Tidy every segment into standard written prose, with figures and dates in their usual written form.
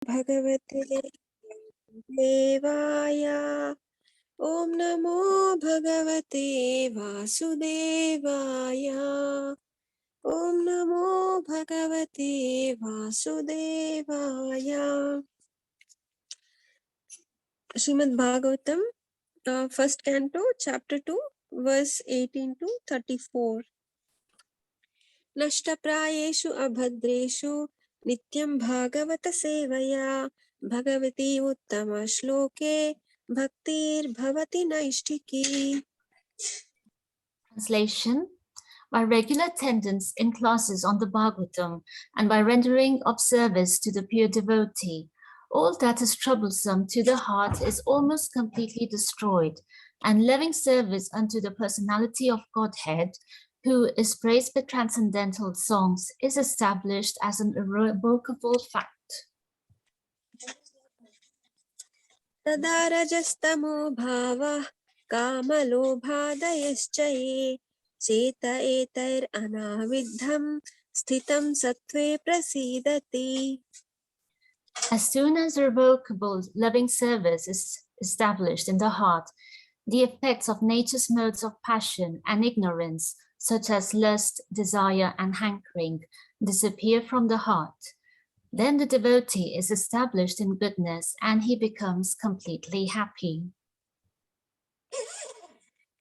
भगवते देवाय। ॐ नमो भगवते वासुदेवाय। ॐ नमो भगवते वासुदेवाय। Srimad Bhagavatam first canto chapter 2 verse 18 to 34। नष्टप्रायेषु अभद्रेषु नित्यं भागवत सेवया भगवती उत्तम श्लोके भक्तिर्भवति नैष्ठिकी। Translation: by regular attendance in classes on the Bhagavatam and by rendering of service to the pure devotee, all that is troublesome to the heart is almost completely destroyed, and loving service unto the personality of Godhead, who is praised by transcendental songs, is established as an irrevocable fact. तदा रजस्तमो भावः कामलोभादयश्च ये चेत एतैरनाविद्धं स्थितं सत्त्वे प्रसीदति। As soon as irrevocable loving service is established in the heart, the effects of nature's modes of passion and ignorance, such as lust, desire, and hankering, disappear from the heart. Then the devotee is established in goodness and he becomes completely happy.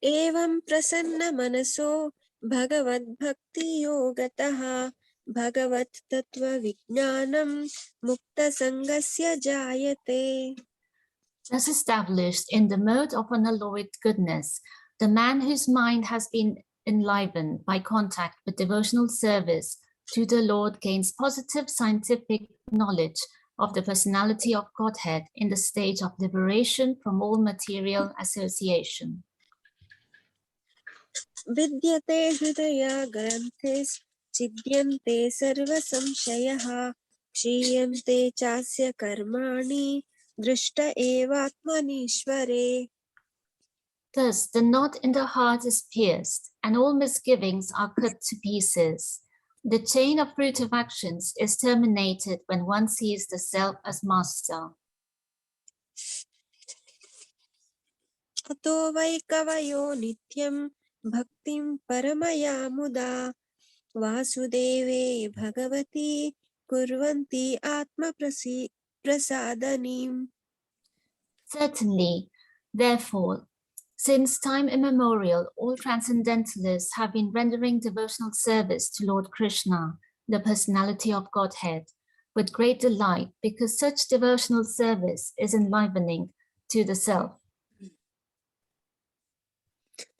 एवं प्रसन्न मनसो भगवद्भक्ति योगतः भगवत् तत्व विज्ञानं मुक्त संगस्य जायते। Thus established in the mode of unalloyed goodness, the man whose mind has been enlivened by contact with devotional service to the Lord gains positive scientific knowledge of the personality of Godhead in the stage of liberation from all material association. विद्यते हृदया ग्रन्थे छिद्यन्ते सर्व संशयः क्षीयन्ते चास्य कर्माणि दृष्ट एवात्मनीश्वरे। Thus the knot in the heart is pierced and all misgivings are cut to pieces. The chain of fruitive actions is terminated when one sees the self as master. अतो वै कवयो नित्यं भक्तिं परमया मुदा वासुदेवे भगवती कुर्वन्ति आत्मप्रसादनीम्। Certainly, therefore, since time immemorial, all transcendentalists have been rendering devotional service to Lord Krishna, the personality of Godhead, with great delight, because such devotional service is enlivening to the self.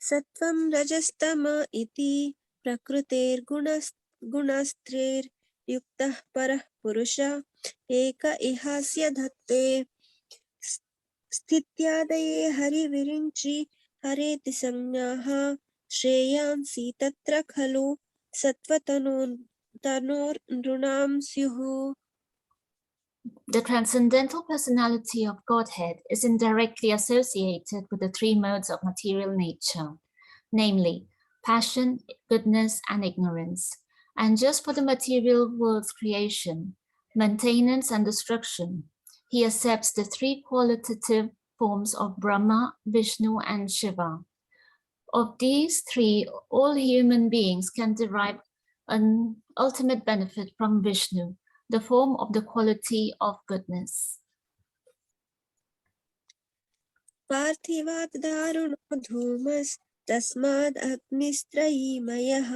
सत्वं रजस्तम इति प्रकृतेर्गुणस्त्रैर्युक्तः परः पुरुषः एक इहास्य धत्ते स्थित्यादये हरिविरिञ्चि हरेति संज्ञाः श्रेयांसि तत्र खलु सत्त्वतनोर्नृणां स्युः। The transcendental personality of Godhead is indirectly associated with the three modes of material nature, namely passion, goodness, and ignorance. And just for the material world's creation, maintenance, and destruction, he accepts the three qualitative forms of Brahma, Vishnu, and Shiva. Of these three, all human beings can derive an ultimate benefit from Vishnu, the form of the quality of goodness. पार्थिवात् दारुणो धूमस्तस्माद् अग्निस्त्रयीमयः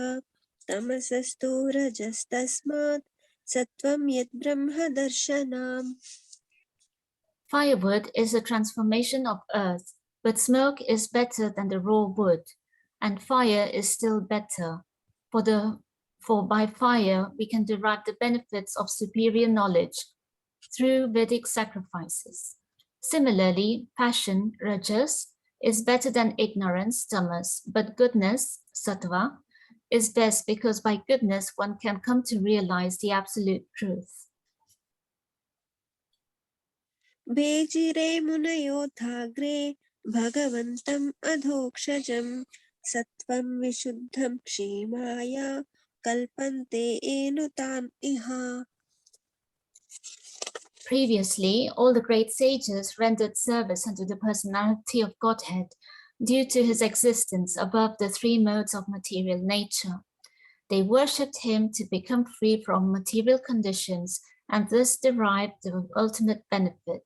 तमसस्तु रजस्तस्मात् सत्त्वं यत् ब्रह्मदर्शनम्। Firewood is a transformation of earth, but smoke is better than the raw wood, and fire is still better, for by fire we can derive the benefits of superior knowledge through Vedic sacrifices. Similarly, passion, rajas, is better than ignorance, tamas, but goodness, sattva, is best because by goodness one can come to realize the absolute truth. भेजिरे मुनयोथाग्रे भगवन्तम् अधोक्षजं सत्त्वं विशुद्धं क्षेमाय कल्पन्ते एनुतान् इह। Previously, all the great sages rendered service unto the personality of Godhead due to his existence above the three modes of material nature. They worshipped him to become free from material conditions and thus derive the ultimate benefit.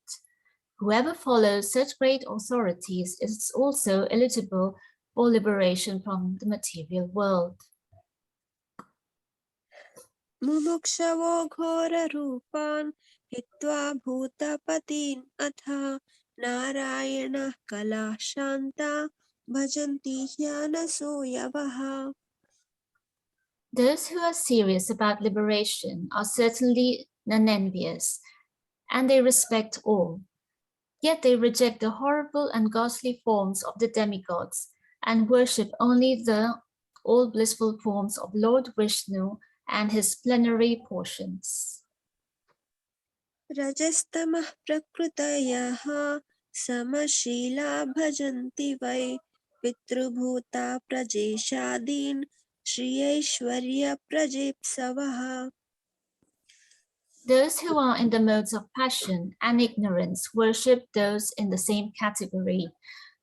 Whoever follows such great authorities is also eligible for liberation from the material world. मुमुक्षवो घोररूपान् हित्वा भूतपतीन् अथ नारायणः कलाः शान्ता भजन्ति ह्यानसूयवः. Those who are serious about liberation are certainly non-envious, and they respect all. Yet they reject the horrible and ghastly forms of the demigods and worship only the all blissful forms of Lord Vishnu and his plenary portions. रजस्तमः प्रकृतयः समशीला भजन्ति वै पितृभूता प्रजेशादीन् श्रियैश्वर्यप्रजेप्सवः. Those who are in the modes of passion and ignorance worship those in the same category,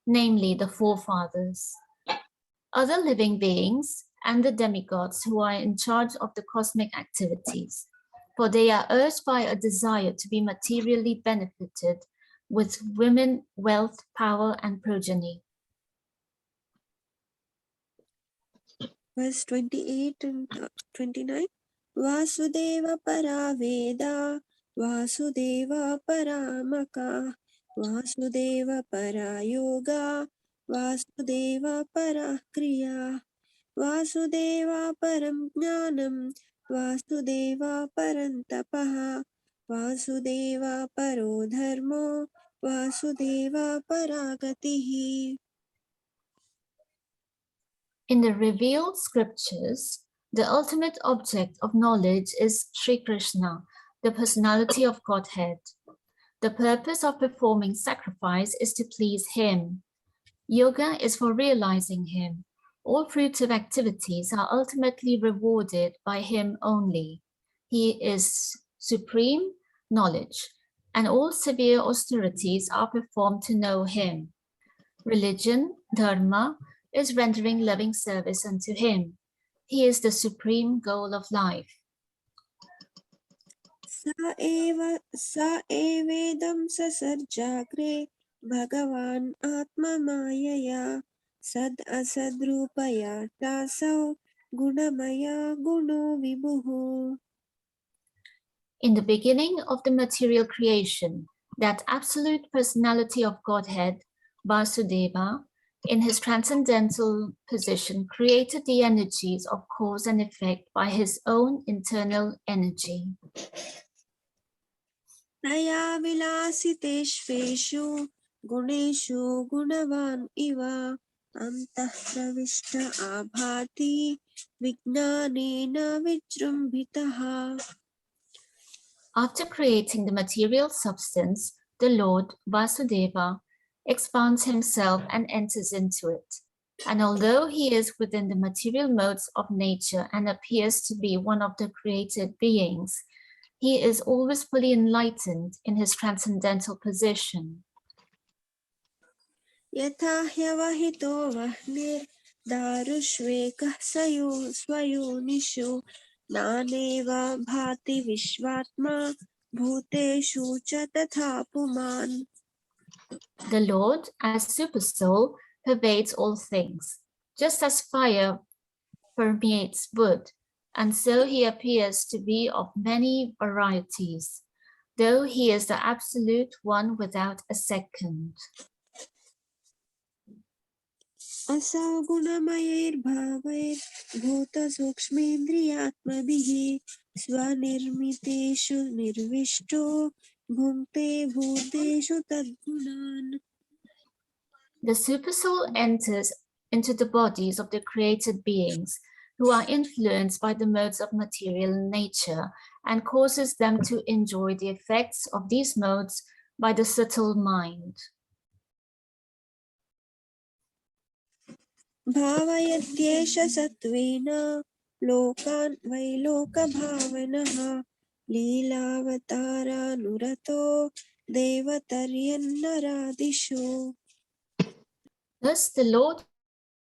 namely the forefathers. Other living beings and the demigods who are in charge of the cosmic activities, for they are urged by a desire to be materially benefited with women, wealth, power, and progeny. Verse 28 and 29. Vasudeva paraveda, Vasudeva paramaka, Vasudeva parayoga, Vasudeva parakriya, Vasudeva param jnanam, Vasudeva parantapaha, Vasudeva paro dharmo, Vasudeva paragatihi. In the revealed scriptures, the ultimate object of knowledge is Sri Krishna, the personality of Godhead. The purpose of performing sacrifice is to please him. Yoga is for realizing him. All fruitive activities are ultimately rewarded by him only. He is supreme knowledge, and all severe austerities are performed to know him. Religion, dharma, is rendering loving service unto him. He is the supreme goal of life. Sa evedam sasarjagre Bhagavan Atma Mayaya Sad Asad Rupaya Tasau Gunamaya Guno Vibhuhu. In the beginning of the material creation, that absolute personality of Godhead, Vasudeva, in his transcendental position, created the energies of cause and effect by his own internal energy. Taya vilasiteshveshu guneshu gunavan iva antah pravishta abhati vijnanena vijrumbhitaha. After creating the material substance, the Lord, Vasudeva, expands himself and enters into it. And although he is within the material modes of nature and appears to be one of the created beings, he is always fully enlightened in his transcendental position. Yatha hyavahito vahnir darushvekah swayonishu naneva bhati vishvatma bhuteshu cha tatha puman. The Lord, as Supersoul, pervades all things, just as fire permeates wood, and so he appears to be of many varieties, though he is the absolute one without a second. Asau gunamayer bhavair bhuta sukshmendriyatmabhihi svanirmiteshu nirvishto bhunte bhuteshu tadgunan. The Supersoul enters into the bodies of the created beings who are influenced by the modes of material nature and causes them to enjoy the effects of these modes by the subtle mind. Bhavayatyesha satvena lokan vailokabhavanaha लीलावतारानुरतो देवतर्यन्नरादिषु. Thus, the Lord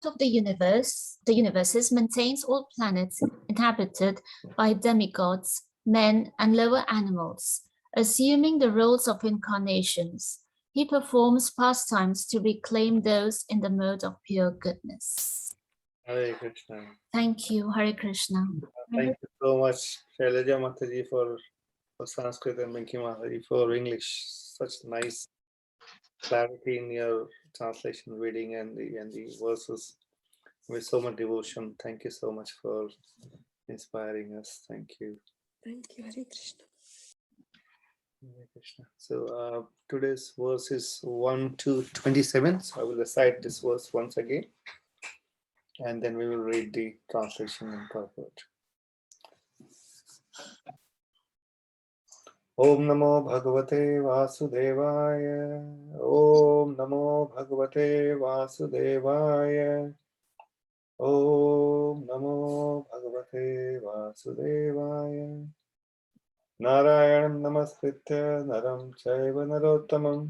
of the universes maintains all planets inhabited by demigods, men, and lower animals, assuming the roles of incarnations. He performs pastimes to reclaim those in the mode of pure goodness. Hare Krishna. Thank you, Hare Krishna. Thank you so much, Shailaja Mataji, for Sanskrit and Minki Mataji for English. Such nice clarity in your translation, reading, and the verses with so much devotion. Thank you so much for inspiring us. Thank you. Thank you, Hare Krishna. Hare Krishna. So today's verse is 1 to 27. So I will recite this verse once again, and then we will read the translation and purport. Om Namo Bhagavate Vasudevaya. Om Namo Bhagavate Vasudevaya. Om Namo Bhagavate Vasudevaya. Narayanam Namaskritya Naram Chaiva Narottamam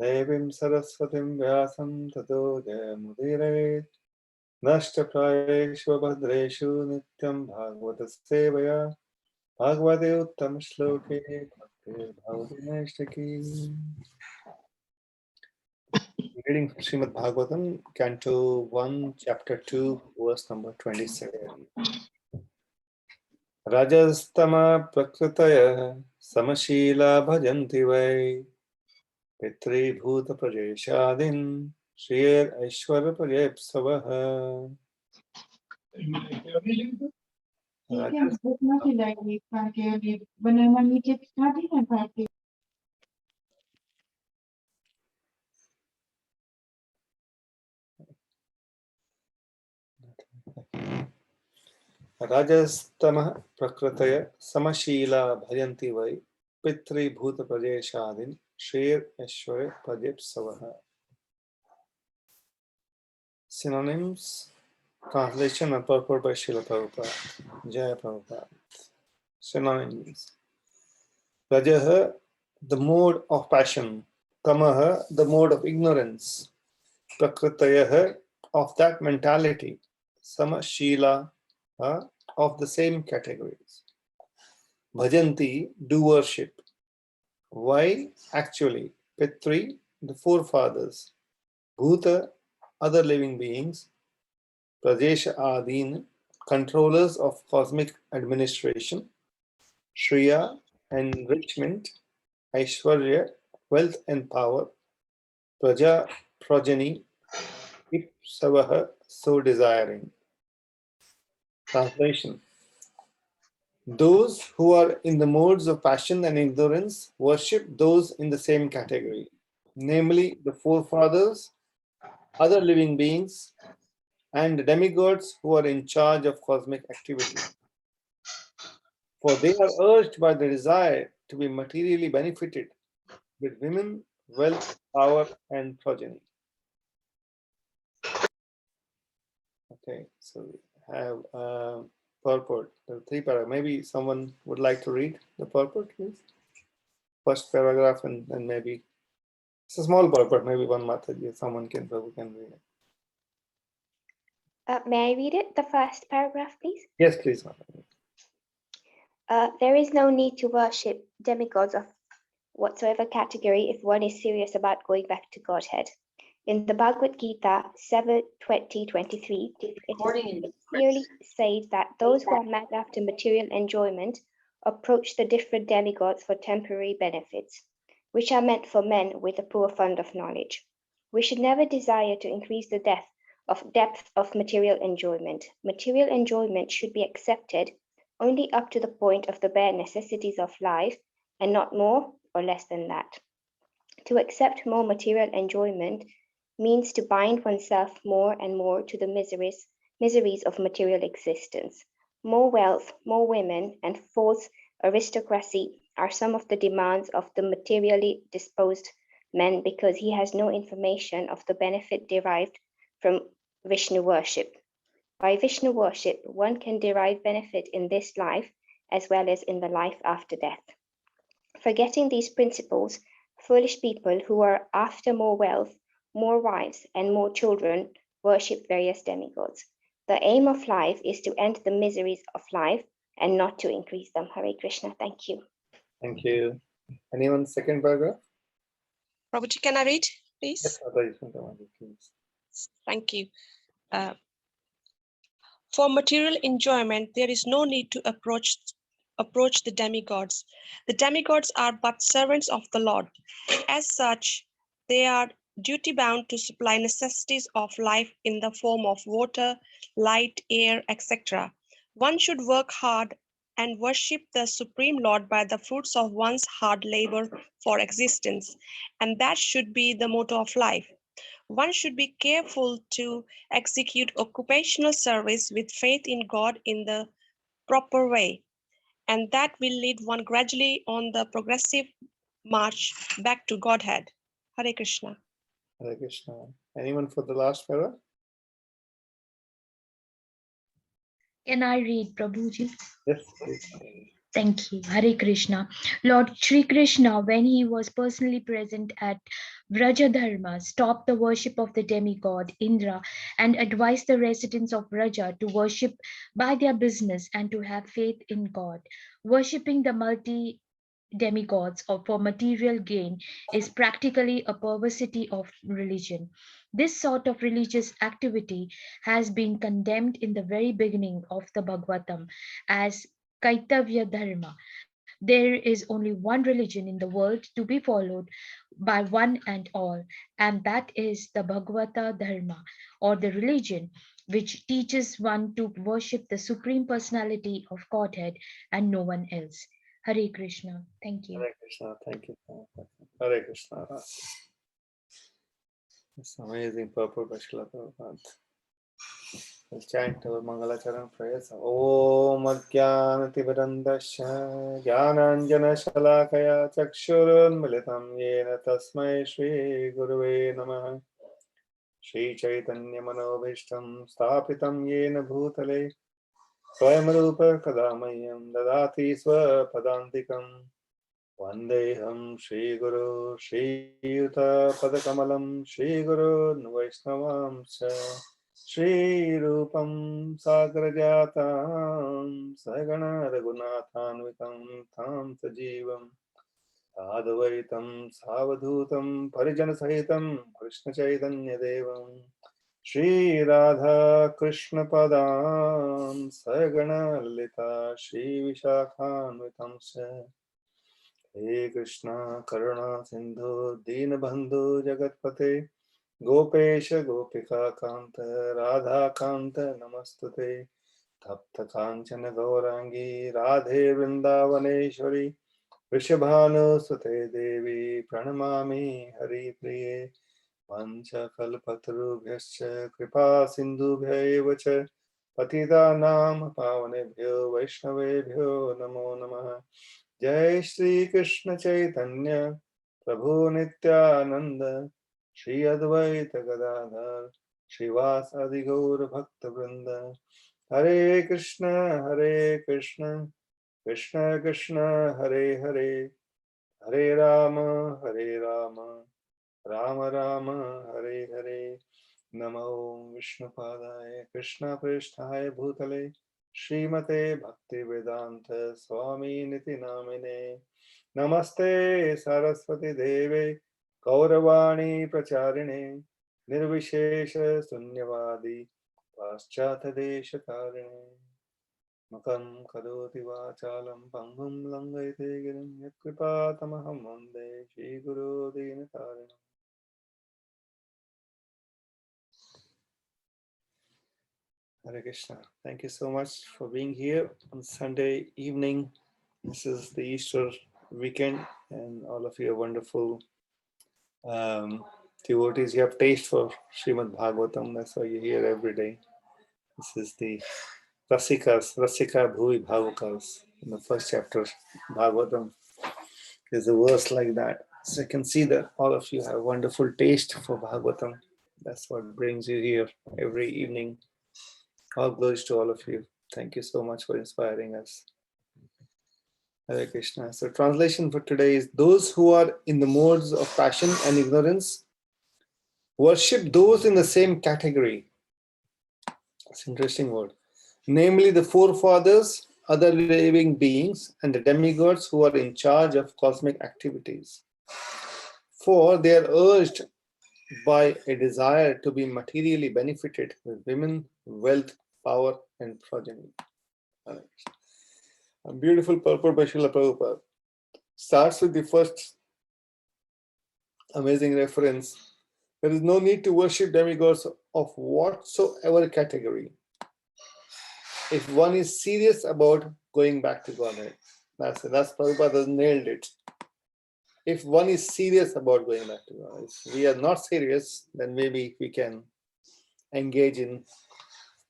Devim Saraswatim Vyasam Tato Jayamudirayet Nashtaprayeshu Bhadreshu Nityam Bhagavata Sevaya Bhagavate Uttam Shloke Bhaktir Bhavatinashtaki. Reading from Srimad Bhagavatam, Canto 1, Chapter 2, verse number 27. Rajastama Prakritaya Samashila Bhajanti Vai Pitri Bhuta Prajeshadin Shriyar Aishwara Prajepsavaha. Rajastama Prakritaya Samashila Bhajanti Vai Pitri Bhuta Prajeshadin Shriyar Aishwara Prajepsavaha. Synonyms, translation and purport by Srila Prabhupada. Jaya Prabhupada. Synonyms. Rajaha, the mode of passion. Tamaha, the mode of ignorance. Prakritayaha, of that mentality. Samashila, of the same categories. Bhajanti, do worship. Why? Actually. Pitri, the forefathers. Bhuta, other living beings. Prajesha Adin, controllers of cosmic administration. Shriya, enrichment. Aishwarya, wealth and power. Praja, progeny. Ipsavaha, so desiring. Translation. Those who are in the modes of passion and ignorance worship those in the same category, namely the forefathers, other living beings, and the demigods who are in charge of cosmic activity. For they are urged by the desire to be materially benefited with women, wealth, power, and progeny. Okay, so we have purport, the three paragraphs. Maybe someone would like to read the purport, please. First paragraph, and then maybe it's a small purport. Maybe one Mataji, someone can read it. May I read it? The first paragraph, please. Yes, please, Mataji. There is no need to worship demigods of whatsoever category if one is serious about going back to Godhead. In the Bhagavad Gita 7:20-23, it clearly says that those who are mad after material enjoyment approach the different demigods for temporary benefits, which are meant for men with a poor fund of knowledge. We should never desire to increase the depth of material enjoyment. Material enjoyment should be accepted only up to the point of the bare necessities of life, and not more or less than that. To accept more material enjoyment means to bind oneself more and more to the miseries of material existence. More wealth, more women, and false aristocracy are some of the demands of the materially disposed man, because he has no information of the benefit derived from Vishnu worship. By Vishnu worship, one can derive benefit in this life as well as in the life after death. Forgetting these principles, foolish people who are after more wealth, more wives, and more children worship various demigods. The aim of life is to end the miseries of life and not to increase them. Hare Krishna. Thank you. Thank you. Anyone second paragraph? Prabhuji, can I read, please? Yes, Mataji, Sundamani, please. Thank you. For material enjoyment, there is no need to approach the demigods. The demigods are but servants of the Lord. As such, they are duty-bound to supply necessities of life in the form of water, light, air, etc. One should work hard and worship the Supreme Lord by the fruits of one's hard labor for existence, and that should be the motto of life. One should be careful to execute occupational service with faith in God in the proper way, and that will lead one gradually on the progressive march back to Godhead. Hare Krishna. Hare Krishna. Anyone for the last paragraph? Can I read, Prabhuji? Yes, please. Thank you. Hare Krishna. Lord Sri Krishna, when he was personally present at Vrajadharma, stopped the worship of the demigod Indra and advised the residents of Vraja to worship by their business and to have faith in God. Worshipping the demigods or for material gain is practically a perversity of religion. This sort of religious activity has been condemned in the very beginning of the Bhagavatam as Kaitavya Dharma. There is only one religion in the world to be followed by one and all, and that is the Bhagavata Dharma, or the religion which teaches one to worship the Supreme Personality of Godhead and no one else. Hare Krishna. Thank you. Hare Krishna. Thank you. Hare Krishna. It's amazing purport by Srila Prabhupada. Let's chant our Mangalacharan prayers. Om Adhyanativadandasya Jnananjana Shalakaya Chakshurun Militam Yena Tasmai Shri Guruve Namaha Shri Chaitanya Manobhishtam Stapitam Yena Bhutale Swayam Rupa Kadamayam Dadati Swapadantikam Vandeham Shri Guru Shri Yuta Padakamalam Shri Guru Vaishnavam Cha Shri Rupam Sagrajatam Sagana Raghunathanvitam Tham Sajivam Advaitam Savadhutam Parijana Sahitam Krishna Chaitanya Devam Shri Radha Krishna Padam Sagana Lalita Shri Vishakhanvitam Sa He Krishna Karuna Sindhu Deenabandhu Jagatpate Gopesha Gopika Kanta Radha Kanta Namastute Tapta Kanchana Gaurangi Radhe Vrindavaneshwari Vrishabhanu Sute Devi Pranamami Hari Priye Pancha Kalpatarubhyascha Kripa Sindhubhya Evacha Patitanam Pavanebhyo Vaishnavebhyo Namo Namaha Jai Shri Krishna Chaitanya Prabhu Nityananda Shri Advaita Gadadhar Srivasadi Gaur Bhakta Vrinda Hare Krishna Krishna Krishna Hare Hare Hare Rama Rama Rama Hare Hare Namo Vishnupadaya Krishna Pristhaya Bhutale Srimate Bhakti Vedanta Swami Niti Namine Namaste Saraswati Deve Kauravani Pracharine Nirvishesha Sunyavadi Paschata Desha Karine Makam Karoti Vachalam Pangam Langayate Girim Yakripa Tamaham Vande Shri Guru Dinatarinam. Hare Krishna. Thank you so much for being here on Sunday evening. This is the Easter weekend, and all of you are wonderful devotees. You have taste for Srimad Bhagavatam. That's why you're here every day. This is the Rasika Bhuvi Bhavakas. In the first chapter, Bhagavatam is a verse like that. So you can see that all of you have wonderful taste for Bhagavatam. That's what brings you here every evening. All glories to all of you. Thank you so much for inspiring us. Hare Krishna. So translation for today is those who are in the modes of passion and ignorance worship those in the same category. That's an interesting word. Namely the forefathers, other living beings, and the demigods who are in charge of cosmic activities. For they are urged by a desire to be materially benefited with women, wealth, power, and progeny. A beautiful purport by Srila Prabhupada starts with the first amazing reference. There is no need to worship demigods of whatsoever category if one is serious about going back to Godhead. That's Prabhupada has nailed it. If one is serious about going back to God, if we are not serious, then maybe we can engage in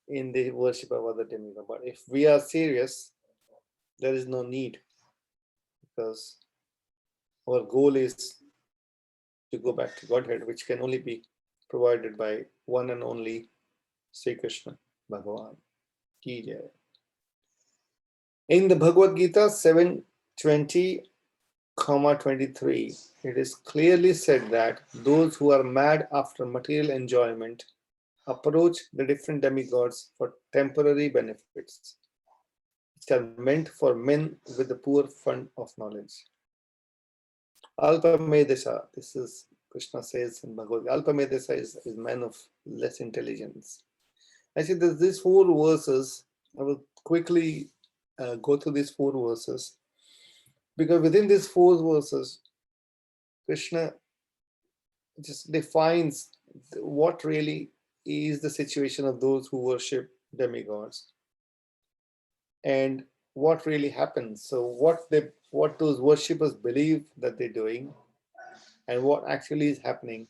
the worship of other demigods. But if we are serious, there is no need, because our goal is to go back to Godhead, which can only be provided by one and only Sri Krishna Bhagavan. Ki Jai. In the Bhagavad Gita 7:20-23, it is clearly said that those who are mad after material enjoyment approach the different demigods for temporary benefits, which are meant for men with the poor fund of knowledge. Alpamedesha, this is Krishna says in Bhagavad Gita, Alpamedesha is man of less intelligence. Actually, there's these 4 verses. I will quickly go through these 4 verses, because within these 4 verses, Krishna just defines what really is the situation of those who worship demigods and what really happens. So what those worshippers believe that they're doing and what actually is happening.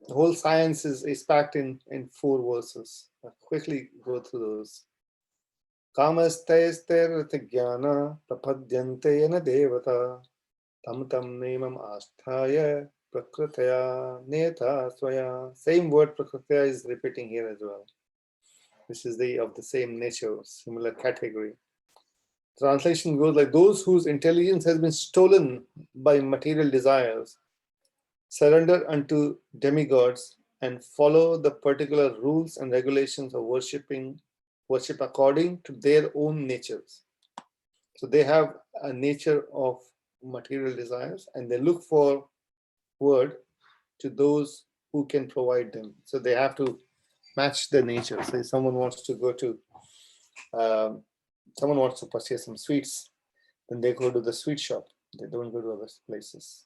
The whole science is packed in 4 verses. I'll quickly go through those. Kamastaisterthyana prapadyante yana devata tam tam nemam asthaya prakritaya neta swaya. Same word prakritaya is repeating here as well. This is of the same nature, similar category. Translation goes like, those whose intelligence has been stolen by material desires surrender unto demigods and follow the particular rules and regulations of worship according to their own natures. So they have a nature of material desires and they look forward to those who can provide them. So they have to match their nature. Say someone wants to purchase some sweets, then they go to the sweet shop. They don't go to other places.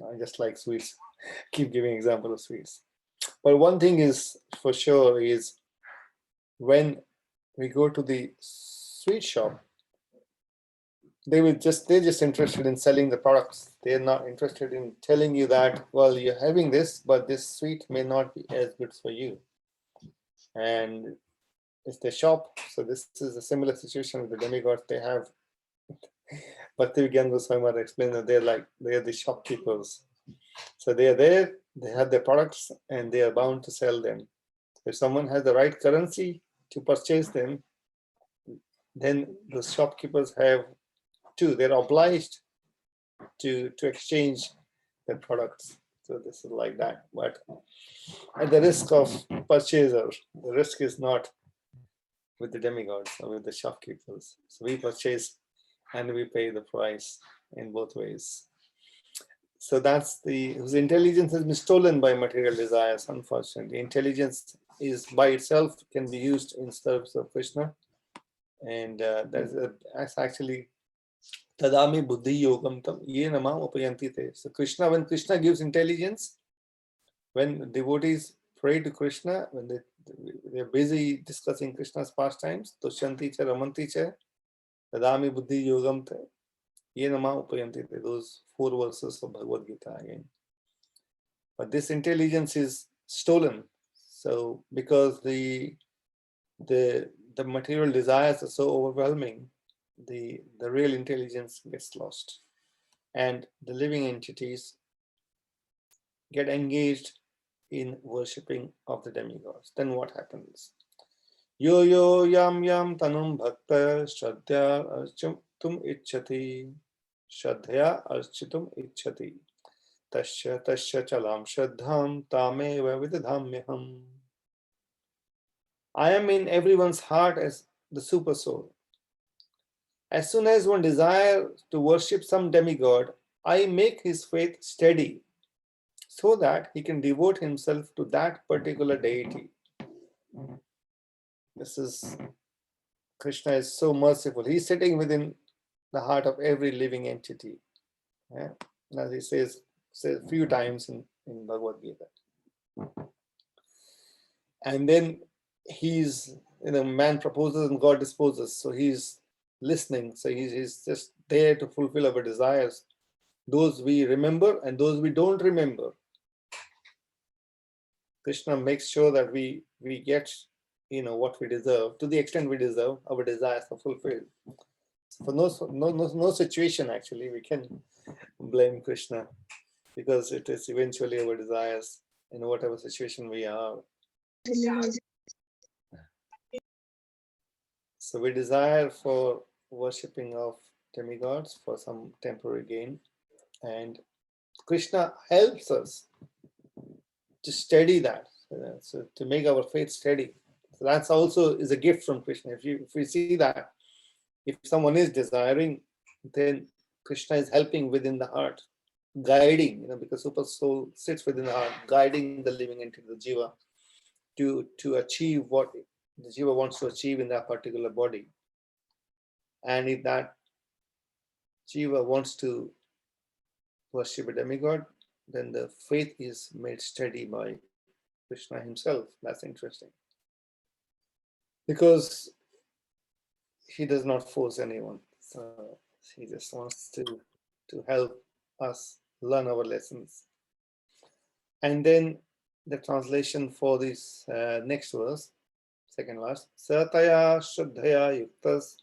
I just like sweets. Keep giving example of sweets. But one thing is for sure is when we go to the sweet shop, they're just interested in selling the products. They're not interested in telling you that, well, you're having this, but this sweet may not be as good for you. And it's the shop. So this is a similar situation with the demigods. They have, Bhakti Vigyan Goswami explained that they're the shopkeepers. So they are there, they have their products, and they are bound to sell them. If someone has the right currency to purchase them, then the shopkeepers have to, they're obliged to exchange their products. So this is like that. But at the risk of purchaser, the risk is not with the demigods or with the shopkeepers. So we purchase and we pay the price in both ways. So that's whose intelligence has been stolen by material desires, unfortunately. Intelligence is by itself can be used in service of Krishna. And that's actually Tadami Buddhi Yogam Tam Ye Namam Upayanti Te. So when Krishna gives intelligence, when devotees pray to Krishna, when they're busy discussing Krishna's pastimes, Tushanti Cha Ramanti Cha, Tadami Buddhi Yogam Te. Those 4 verses of Bhagavad Gita again. But this intelligence is stolen. So because the material desires are so overwhelming, the real intelligence gets lost. And the living entities get engaged in worshipping of the demigods. Then what happens? Yo yo yam yam tanum bhakta shraddha इच्छति श्रद्धया अर्चितुम इच्छति तस्य तस्य चलाम श्रद्धाम तामेव विदधाम्यहम्. I am in everyone's heart as the super soul. As soon as one desires to worship some demigod, I make his faith steady so that he can devote himself to that particular deity. This is, Krishna is so merciful. He's sitting within the heart of every living entity. Yeah? As he says a few times in Bhagavad Gita. And then he's, man proposes and God disposes. So he's listening. So he's just there to fulfill our desires. Those we remember and those we don't remember. Krishna makes sure that we get, what we deserve. To the extent we deserve, our desires are fulfilled. For no situation, actually, we can blame Krishna, because it is eventually our desires in whatever situation we are. So we desire for worshipping of demigods for some temporary gain, and Krishna helps us to steady that, so to make our faith steady. So that's also is a gift from Krishna. If we see that, if someone is desiring, then Krishna is helping within the heart, guiding, because super soul sits within the heart, guiding the living entity, the jiva, to achieve what the jiva wants to achieve in that particular body. And if that jiva wants to worship a demigod, then the faith is made steady by Krishna himself. That's interesting. Because he does not force anyone. So he just wants to help us learn our lessons. And then the translation for this next verse, second last, Sataya Shraddhaya Yuktas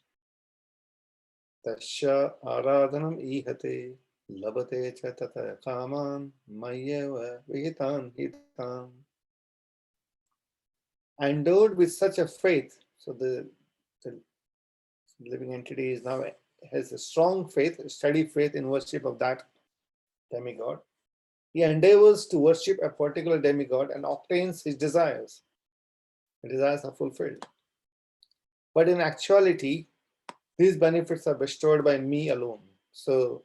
Tasya Aradhanam Ihate Labate Chatata Kaman Mayeva Vihitan Hitam. Endowed with such a faith, so the living entity is now has a strong faith, a steady faith in worship of that demigod. He endeavors to worship a particular demigod and obtains his desires. The desires are fulfilled. But in actuality, these benefits are bestowed by me alone. So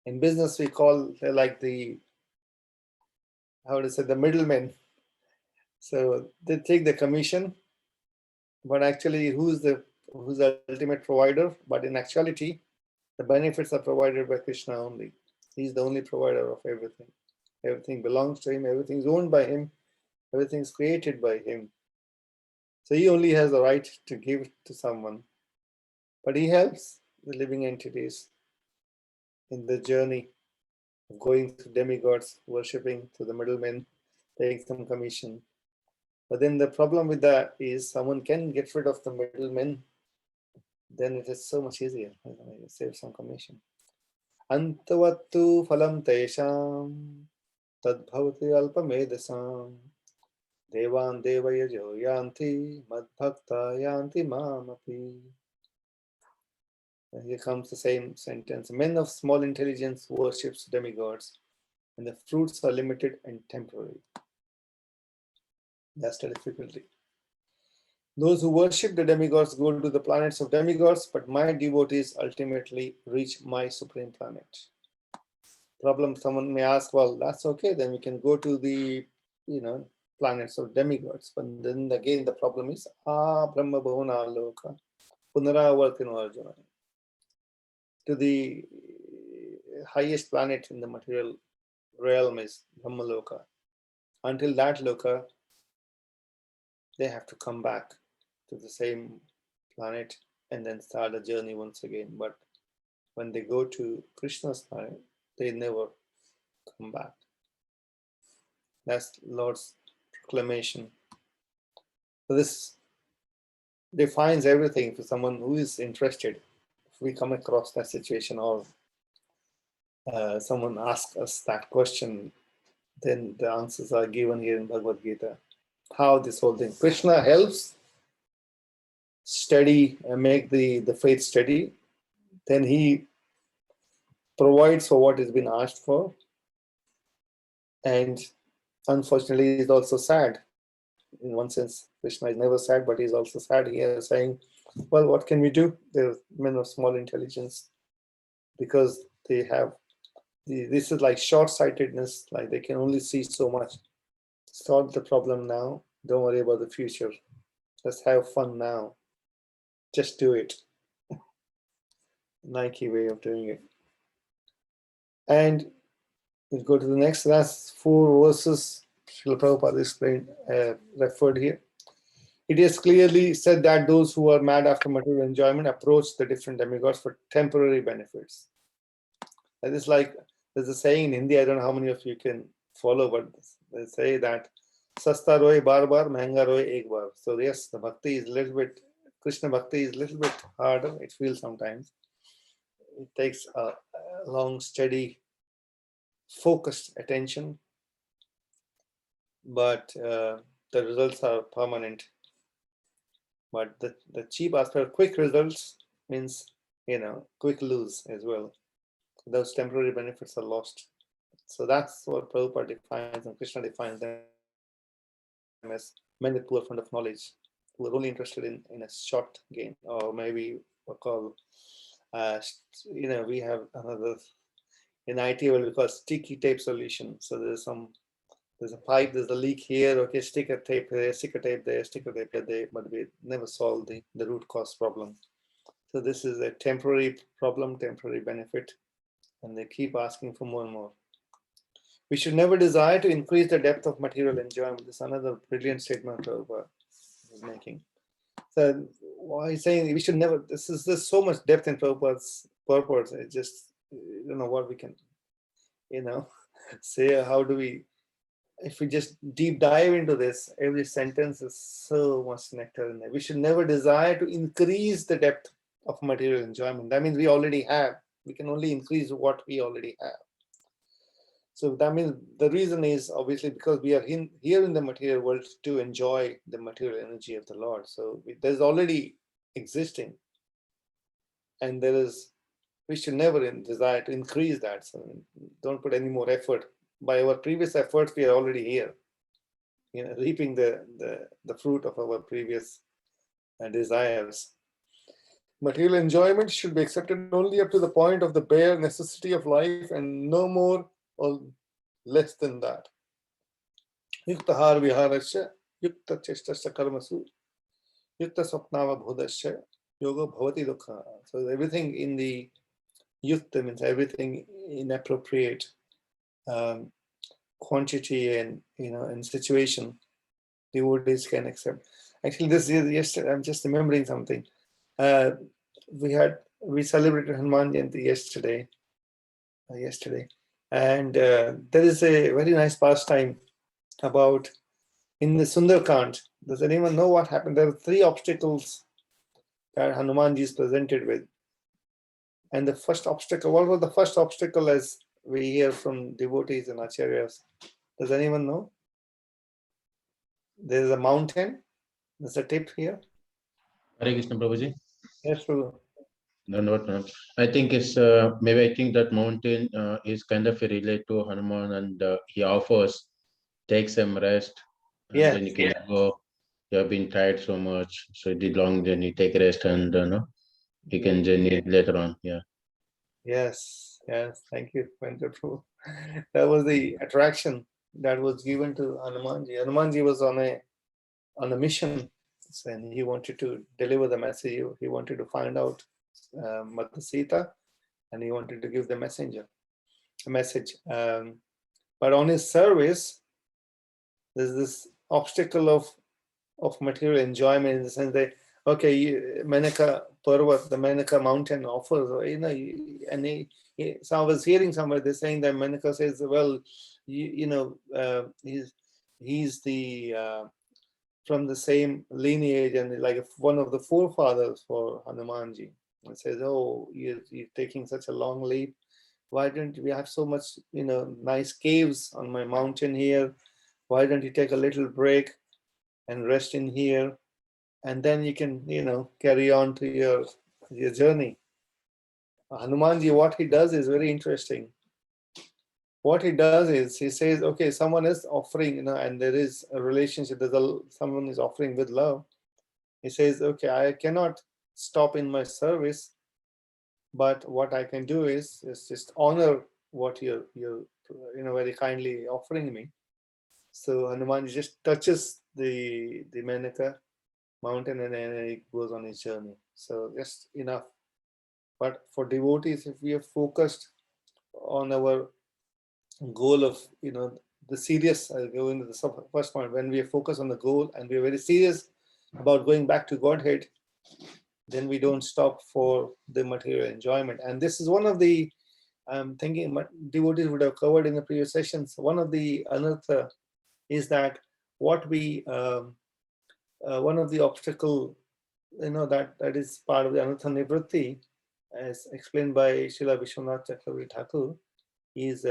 in business, we call like the middlemen. So they take the commission, but actually who's the ultimate provider? But in actuality, the benefits are provided by Krishna only. He's the only provider of everything. Everything belongs to him. Everything is owned by him. Everything is created by him. So he only has the right to give it to someone. But he helps the living entities in the journey of going through demigods, worshipping through the middlemen, taking some commission. But then the problem with that is someone can get rid of the middlemen, then it is so much easier. You save some commission. Antavattu phalam tesham tadbhavati alpamedasam devan devayajo yanti madbhakta yanti mamapi. And here comes the same sentence. Men of small intelligence worships demigods, and the fruits are limited and temporary. That's the difficulty. Those who worship the demigods go to the planets of demigods, but my devotees ultimately reach my supreme planet. Problem, someone may ask, well, that's okay, then we can go to the planets of demigods. But then again the problem is Brahma Bhavana Loka Punaravartino Arjuna. To the highest planet in the material realm is Brahmaloka. Until that Loka, they have to come back to the same planet and then start a journey once again. But when they go to Krishna's planet, they never come back. That's Lord's proclamation. So this defines everything for someone who is interested. If we come across that situation or someone asks us that question, then the answers are given here in Bhagavad Gita. How this whole thing, Krishna helps steady and make the faith steady then he provides for what has been asked for. And unfortunately, he's also sad. In one sense, Krishna is never sad, but he's also sad here, saying, well, what can we do? They're men of small intelligence, because they have, this is like short-sightedness, like they can only see so much. Solve the problem now, don't worry about the future. Let's have fun now. Just do it. Nike way of doing it. And we'll go to the next, last 4 verses Srila Prabhupada explained, referred here. It is clearly said that those who are mad after material enjoyment approach the different demigods for temporary benefits. That is like, there's a saying in Hindi, I don't know how many of you can follow, but they say that Sasta roye bar bar, mahanga roye ek bar. So yes, the bhakti is a little bit, Krishna bhakti is a little bit harder, it feels sometimes. It takes a long, steady, focused attention, but the results are permanent. But the cheap aspect, quick results means, quick lose as well. Those temporary benefits are lost. So that's what Prabhupada defines, and Krishna defines them as men with poor fund of knowledge, who are only interested in a short gain, or maybe what call, we have another, in IT we call sticky tape solution. So there's a pipe, there's a leak here, okay, stick a tape there, stick a tape there, stick a tape there, but we never solve the root cause problem. So this is a temporary problem, temporary benefit, and they keep asking for more and more. We should never desire to increase the depth of material enjoyment. This is another brilliant statement Prabhupada is making. So why he's saying we should never, there's so much depth in Prabhupada's purpose. It's just, I don't know what we can, say. How do we, if we just deep dive into this, every sentence is so much nectar in there. We should never desire to increase the depth of material enjoyment. That means we already have. We can only increase what we already have. So that means the reason is obviously because we are here in the material world to enjoy the material energy of the Lord. So there's already existing, and we should never desire to increase that. So don't put any more effort. By our previous efforts, we are already here, reaping the fruit of our previous desires. Material enjoyment should be accepted only up to the point of the bare necessity of life, and no more or less than that. Yukta har viharasya, yukta chestasya karmasu, yukta swapnava bhodasya, yoga bhavati dukha. So everything in the yukta means everything inappropriate quantity and and situation devotees can accept. Actually, this is yesterday. I'm just remembering something. We celebrated Hanuman Jayanti yesterday, and there is a very nice pastime about in the Sundarkand. Does anyone know what happened? There are 3 obstacles that Hanumanji is presented with, and the first obstacle. What was the first obstacle, as we hear from devotees and acharyas? Does anyone know? There is a mountain. There's a tip here. Hare Krishna, Prabhuji. Yes, Prabhu. No. I think it's maybe I think that mountain is kind of related to Hanuman, and he offers take some rest, and Yes. then you can go. You have been tired so much, so you did long journey. Take rest, and you can journey later on. Yeah. Yes. Thank you, wonderful. That was the attraction that was given to Hanumanji. Hanumanji was on a mission, and he wanted to deliver the message. He wanted to find out Mata Sita, and he wanted to give the message. But on his service, there's this obstacle of material enjoyment, in the sense that Menaka Parvat, the Menaka mountain offers, so I was hearing somewhere they're saying that Menaka says, well, he's the from the same lineage and like one of the forefathers for Hanumanji. It says, oh, you're taking such a long leap. Why don't we have so much, nice caves on my mountain here? Why don't you take a little break and rest in here? And then you can, carry on to your journey. Hanumanji, what he does is very interesting. What he does is he says, okay, someone is offering, and there is a relationship, someone is offering with love. He says, okay, I cannot stop in my service, but what I can do is just honor what you're very kindly offering me. So Hanuman just touches the Menaka mountain and then he goes on his journey. So just enough. But for devotees, if we are focused on our goal of, the serious, I'll go into the first point, when we are focused on the goal and we are very serious about going back to Godhead, then we don't stop for the material enjoyment. And this is one of the, I'm thinking devotees would have covered in the previous sessions. One of the anartha is that what we, one of the obstacle, that is part of the anartha nivritti, as explained by Srila Vishwanath Chakravarti Thakur, is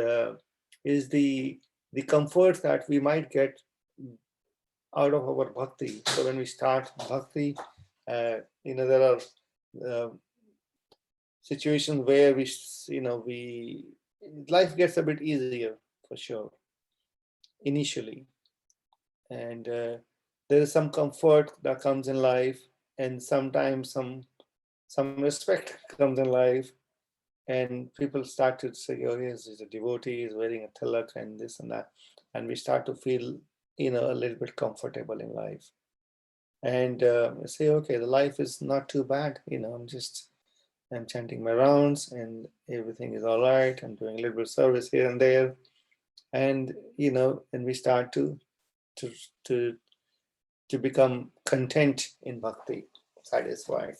the comfort that we might get out of our bhakti. So when we start bhakti, there are situations where life gets a bit easier for sure initially, and there is some comfort that comes in life, and sometimes some respect comes in life, and people start to say, oh yes, he's a devotee, he's wearing a tilak and this and that, and we start to feel a little bit comfortable in life, and say, okay, the life is not too bad, I'm chanting my rounds and everything is all right. I'm doing a little bit of service here and there. And, and we start to become content in bhakti, satisfied.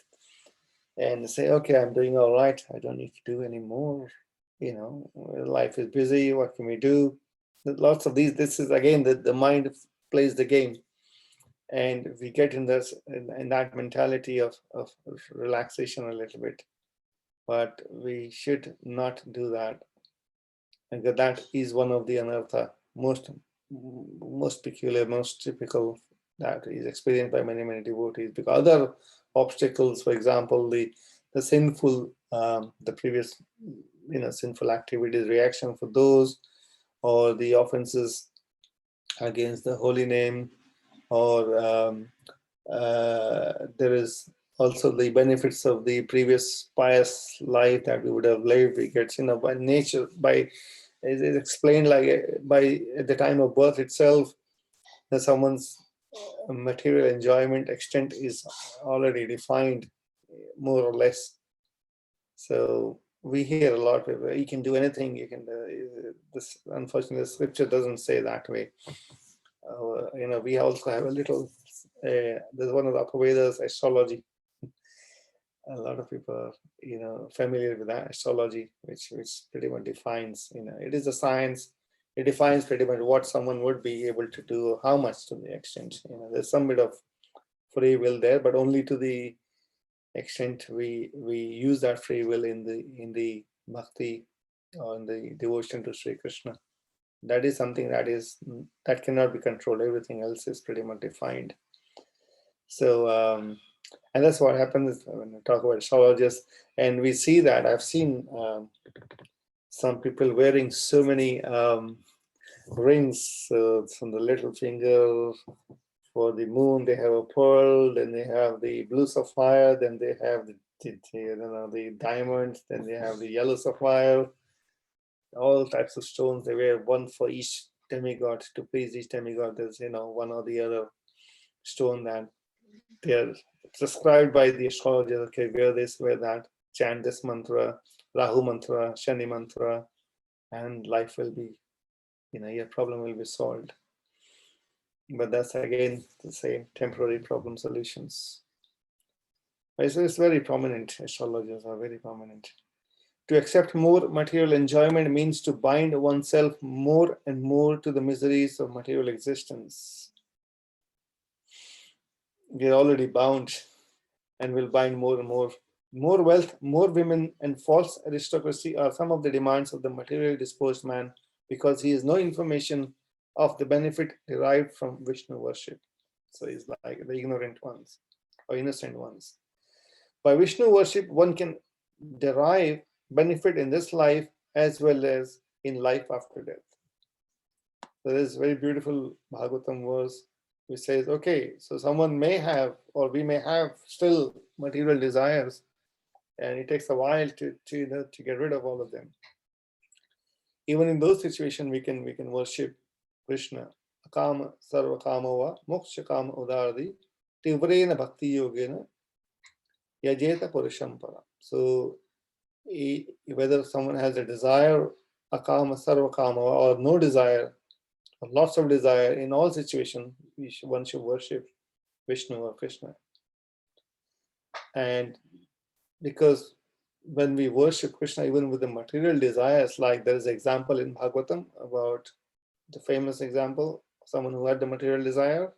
And say, okay, I'm doing all right. I don't need to do any more. Life is busy. What can we do? Lots of these, this is again, the mind plays the game. And we get in that mentality of relaxation a little bit. But we should not do that. And that is one of the anartha, most peculiar, most typical, that is experienced by many, many devotees. Because other obstacles, for example, the sinful, the previous, sinful activities, reaction for those, or the offenses against the holy name, or there is also the benefits of the previous pious life that we would have lived. We get, by nature, it is explained like by at the time of birth itself, that someone's material enjoyment extent is already defined, more or less. So we hear a lot of, you can do anything, you can do this. Unfortunately, the scripture doesn't say that way. We also have a little, there's one of the Upper Vedas, astrology. A lot of people are, familiar with that astrology, which pretty much defines, it is a science. It defines pretty much what someone would be able to do, how much to the extent. There's some bit of free will there, but only to the extent we use that free will in the bhakti or in the devotion to Sri Krishna. That is something that cannot be controlled. Everything else is pretty much defined. So, and that's what happens when we talk about astrologers, and we see that. I've seen some people wearing so many rings from the little finger. For the moon, they have a pearl, then they have the blue sapphire, then they have the diamond, then they have the yellow sapphire. All types of stones. They wear one for each demigod, to please each demigod. There's one or the other stone that they are prescribed by the astrologers. Okay, wear this, wear that, chant this mantra, Rahu mantra, Shani mantra, and life will be, your problem will be solved. But that's again the same, temporary problem solutions. It's very prominent. Astrologers are very prominent. To accept more material enjoyment means to bind oneself more and more to the miseries of material existence. We are already bound and will bind more and more. More wealth, more women, and false aristocracy are some of the demands of the materially disposed man, because he has no information of the benefit derived from Vishnu worship. So he's like the ignorant ones or innocent ones. By Vishnu worship, one can derive benefit in this life as well as in life after death. So there is very beautiful Bhagavatam verse which says, okay, so someone may have, or we may have still material desires, and it takes a while to get rid of all of them. Even in those situations, we can worship Krishna. Akama sarva kama va moksha kama udardi tivrena bhakti yogena yajeta purusham para. So whether someone has a desire, akama sarva kama, or no desire, or lots of desire, in all situations, one should worship Vishnu or Krishna. And because when we worship Krishna, even with the material desires, like there is an example in Bhagavatam about the famous example, someone who had the material desire.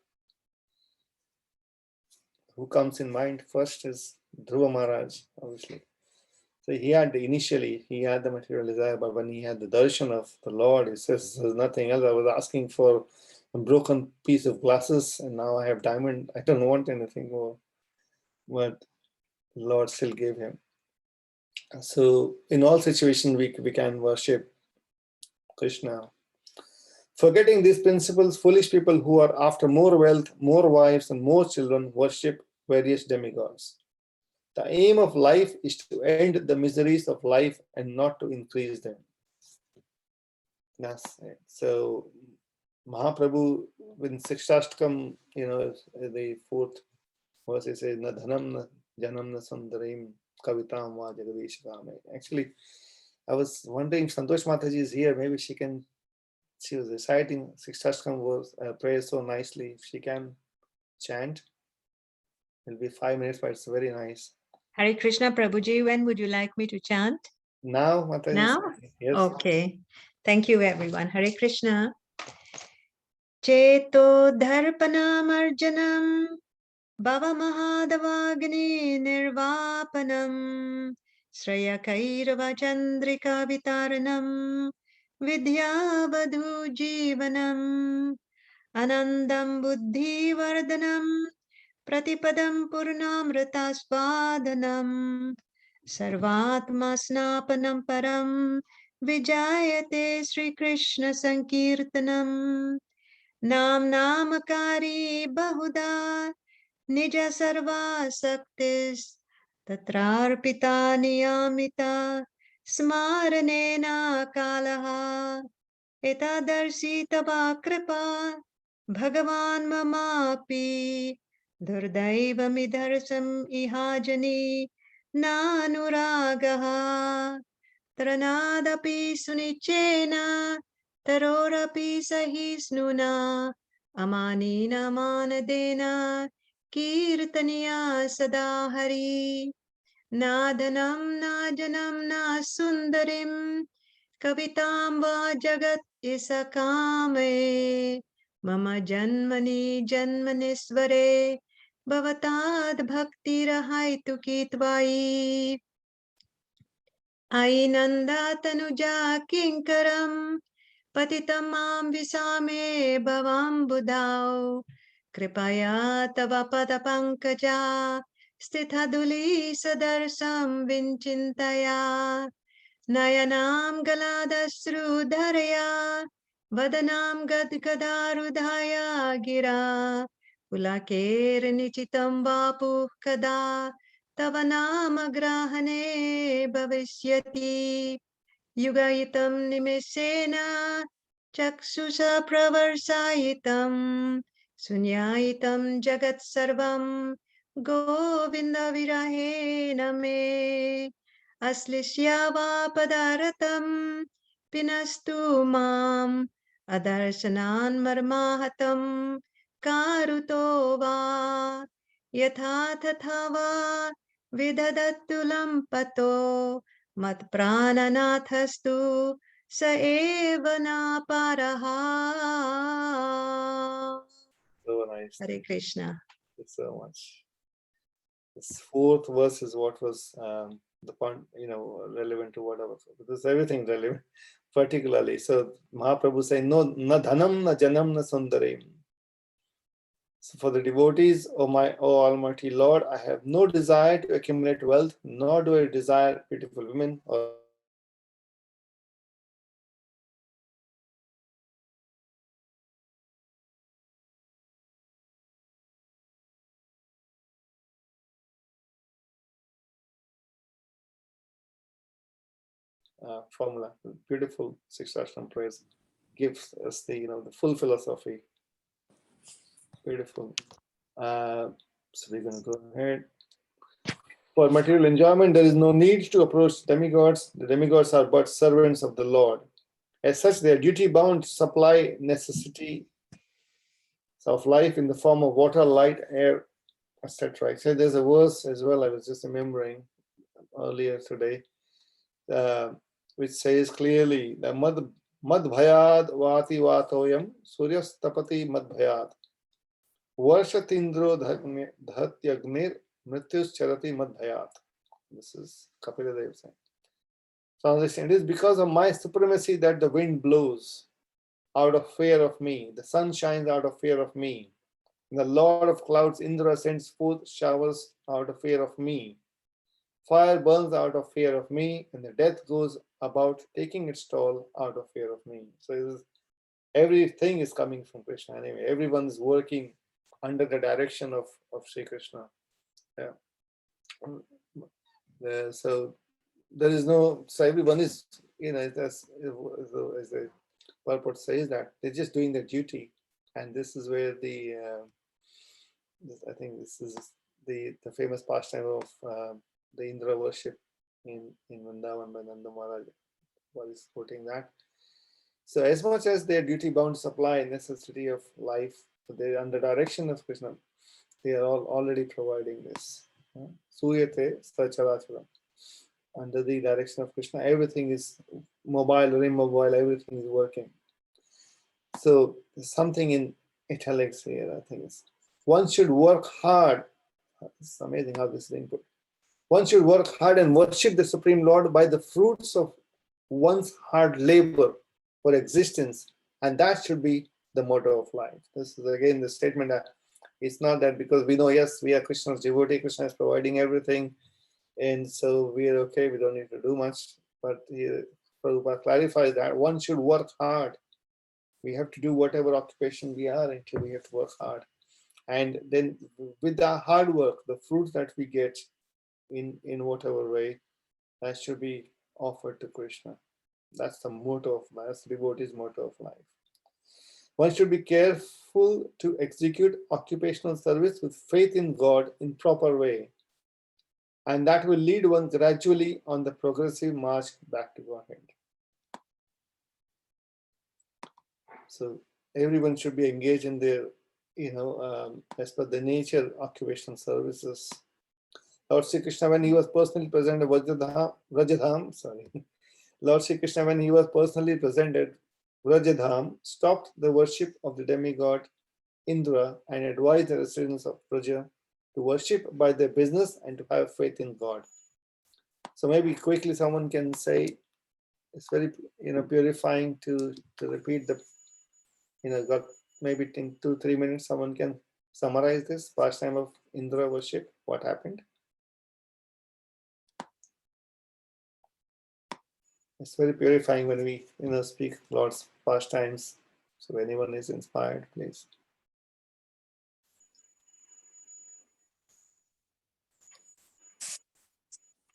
Who comes in mind first is Dhruva Maharaj, obviously. So initially he had the material desire, but when he had the darshan of the Lord, he says, there's nothing else. I was asking for a broken piece of glasses, and now I have diamond. I don't want anything more. But the Lord still gave him. So in all situations, we can worship Krishna. Forgetting these principles, foolish people who are after more wealth, more wives, and more children worship various demigods. The aim of life is to end the miseries of life and not to increase them. That's it. So Mahaprabhu, when Sikshashtakam, the fourth verse, it says, Na dhanam na janam na sundarim kavitam va jagadishakame. Actually, I was wondering if Santosh Mataji is here, maybe she was reciting Sikshashtakam verse, prayer so nicely. If she can chant, it'll be 5 minutes, but it's very nice. Hare Krishna, Prabhuji, when would you like me to chant? Now, Mataji. Now? Yes. Okay. Thank you, everyone. Hare Krishna. Cheto dharpanamarjanam bhava mahadavagni nirvapanam shrayakairava chandrika vitaranam vidyavadhu jivanam anandam buddhi vardhanam Pratipadam Purnamrita Svadanam Sarvatma Snapanam Param Vijayate Sri Krishna Sankirtanam Nam Namakari Bahuda Nija Sarva Saktis Tatrarpita Niyamita Smaranena Kalaha Etadarsi Tava Kripa Bhagavan Mamapi Durdaivam ihajani nanuragaha Tranadapi sunichena Tarorapi sahisnuna Amanina manadena Kirtaniya sadahari Nadanam najanam na sundarim Kavitam va jagat isakame Mama janmani janmanisvare Bhavatad bhakti rahaitu kitvai Ainanda tanuja kinkaram Patitam mam visame bhavam budao Kripaya tava pada pankaja Stithaduli sadarsam vinchintaya Nayanam galadasru dharaya Vadanam gadgadarudhaya gira Pulakir nichitam vapu kada Tavanam grahane bhavishyati Yugayitam nimesena Chaksusa pravarsayitam Sunyayitam jagat sarvam Govinda virahe name Aslisya padaratam Pinastu mam Adarsanan marmahatam Karuto va Yatha tatha va Vidadatulam pato Mat prananathastu Sa eva na paraha. So nice. Hare Krishna. Thank you so much. This fourth verse is what was the point, relevant to what I was. Because everything relevant, particularly. So Mahaprabhu saying, no, na dhanam, na janam, na sundarim. So for the devotees, O Almighty Lord, I have no desire to accumulate wealth, nor do I desire beautiful women or formula. Beautiful Sikshashram prayers gives us the the full philosophy. Beautiful. So we're going to go ahead. For material enjoyment, there is no need to approach demigods. The demigods are but servants of the Lord. As such, they are duty-bound to supply necessity of life in the form of water, light, air, etc. So there's a verse as well I was just remembering earlier today, which says clearly, the mad bhayad vati vatoyam suryastapati mad bhayad varshatindro dhatyagnir mrityus charati mad bhayat. This is Kapila Dev saying. Translation: it is because of my supremacy that the wind blows out of fear of me, the sun shines out of fear of me, and the Lord of clouds Indra sends forth showers out of fear of me. Fire burns out of fear of me, and the death goes about taking its toll out of fear of me. So everything is coming from Krishna anyway. Everyone is working under the direction of Sri Krishna. Yeah. So there is no, so everyone is, as the purport says, that they're just doing their duty. And this is where I think this is the famous pastime of the Indra worship in Vrindavan by Nanda Maharaj was quoting that. So as much as they are duty bound to supply necessity of life, they're under direction of Krishna. They are all already providing this. Suyate Sacharacharam. Under the direction of Krishna, everything is mobile or immobile, everything is working. So there's something in italics here, I think. One should work hard. It's amazing how this is being put. One should work hard and worship the Supreme Lord by the fruits of one's hard labor for existence, and that should be the motto of life. This is again the statement that it's not that because we know, yes, we are Krishna's devotee, Krishna is providing everything, and so we are okay, we don't need to do much. But here, Prabhupada clarifies that one should work hard. We have to do whatever occupation we are into, we have to work hard. And then with the hard work, the fruits that we get in whatever way, that should be offered to Krishna. That's the motto of life, that's the devotee's motto of life. One should be careful to execute occupational service with faith in God in proper way. And that will lead one gradually on the progressive march back to Godhead. So everyone should be engaged in their, as per the nature, occupational services. Lord Sri Krishna, when he was personally present at Vrajadham, Lord Sri Krishna, when he was personally present at Vrajadham, stopped the worship of the demigod Indra and advised the residents of Vraja to worship by their business and to have faith in God. So maybe quickly someone can say, it's very purifying to repeat the, got maybe in 2-3 minutes someone can summarize this pastime of Indra worship, what happened. It's very purifying when we speak Lord's pastimes. So if anyone is inspired, please.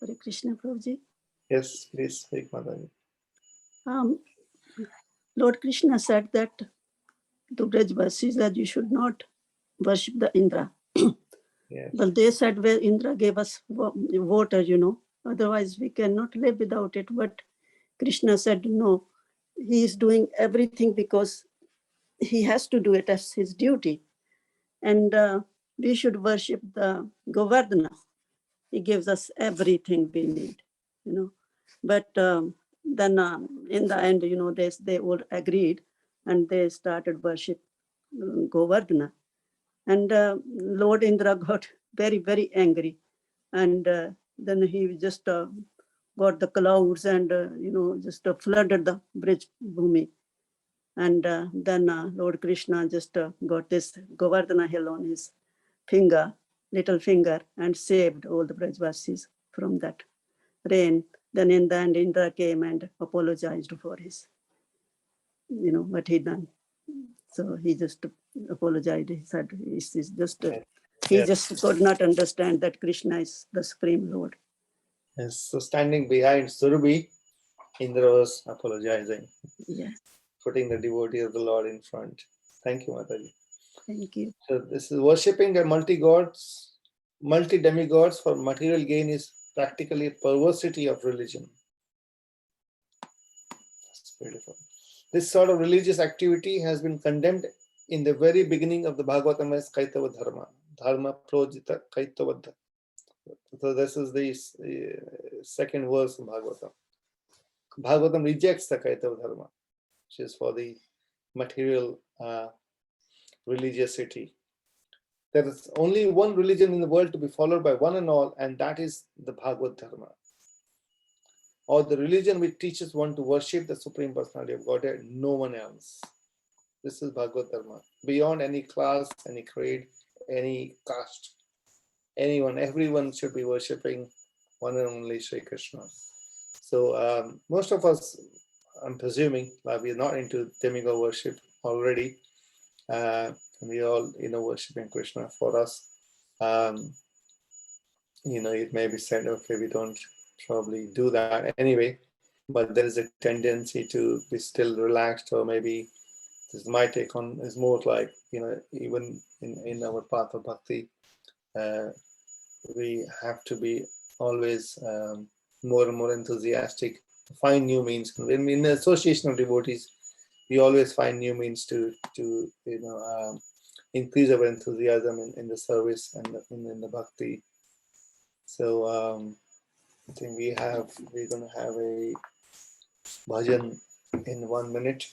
Hare Krishna, Prabhuji. Yes, please speak, Mataji. Lord Krishna said that to Brajvasis that you should not worship the Indra. Yes. But they said, well, Indra gave us water, otherwise we cannot live without it. But Krishna said, no, he is doing everything because he has to do it as his duty. And we should worship the Govardhana. He gives us everything we need, But then in the end, they all agreed and they started worship Govardhana. And Lord Indra got very, very angry. And then he just got the clouds and, just flooded the bridge bhumi. And then Lord Krishna just got this Govardhana hill on his little finger, and saved all the Brajvasis from that rain. Then in the end, Indra came and apologized for his, what he done. So he just apologized. He said, he just could not understand that Krishna is the Supreme Lord. Yes, so standing behind Surabhi, Indra was apologizing, Yeah, putting the devotee of the Lord in front. Thank you, Mataji. thank you. So this is worshipping a multi-gods, multi-demigods for material gain is practically a perversity of religion. That's beautiful. This sort of religious activity has been condemned in the very beginning of the Bhagavatam as Kaitava Dharma. Dharma projita Kaitava. So this is the second verse of Bhagavatam. Bhagavatam rejects the Kaitava Dharma, which is for the material religiosity. There is only one religion in the world to be followed by one and all, and that is the Bhagavad Dharma, or the religion which teaches one to worship the Supreme Personality of Godhead, no one else. This is Bhagavad Dharma. Beyond any class, any creed, any caste, anyone, everyone should be worshipping one and only Sri Krishna. So most of us, I'm presuming, we are not into demigod worship already. We all, worshiping Krishna. For us, it may be said, okay, we don't probably do that anyway, but there is a tendency to be still relaxed, or maybe this is my take on, is more like, even in our path of bhakti, we have to be always more and more enthusiastic, find new means. In the association of devotees, we always find new means to increase our enthusiasm in the service and in the bhakti. So I think we're going to have a bhajan in 1 minute.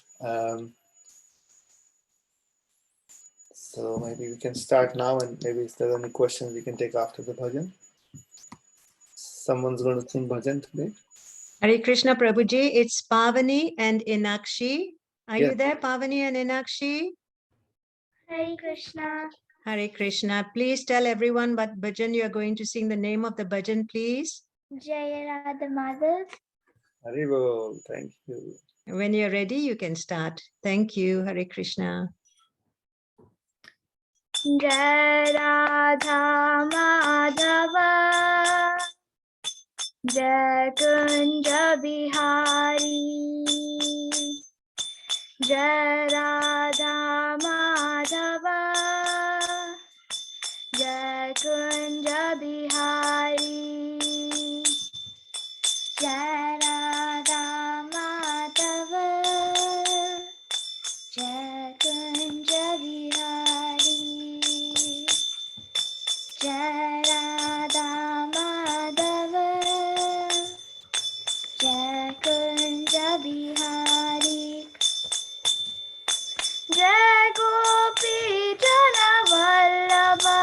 So maybe we can start now, and maybe if there are any questions we can take after the bhajan. Someone's going to sing bhajan today. Hare Krishna Prabhuji, it's Pavani and Inakshi. Are Yes. you there, Pavani and Inakshi? Hare Krishna. Hare Krishna. Please tell everyone what bhajan you are going to sing. The name of the bhajan, please. Jaya Radha Madhav. Haribol, thank you. When you're ready, you can start. Thank you. Hare Krishna. Jaya Radha Madhava. Jai Kunja Bihari. Jai Radha Madhava. Jai Kunja Bihari. Jai Radha Madhava. Jai Kunja Bihari. Jai Radha Madhava. Jai Kunja Bihari. Jai Gopi Jana Vallabha.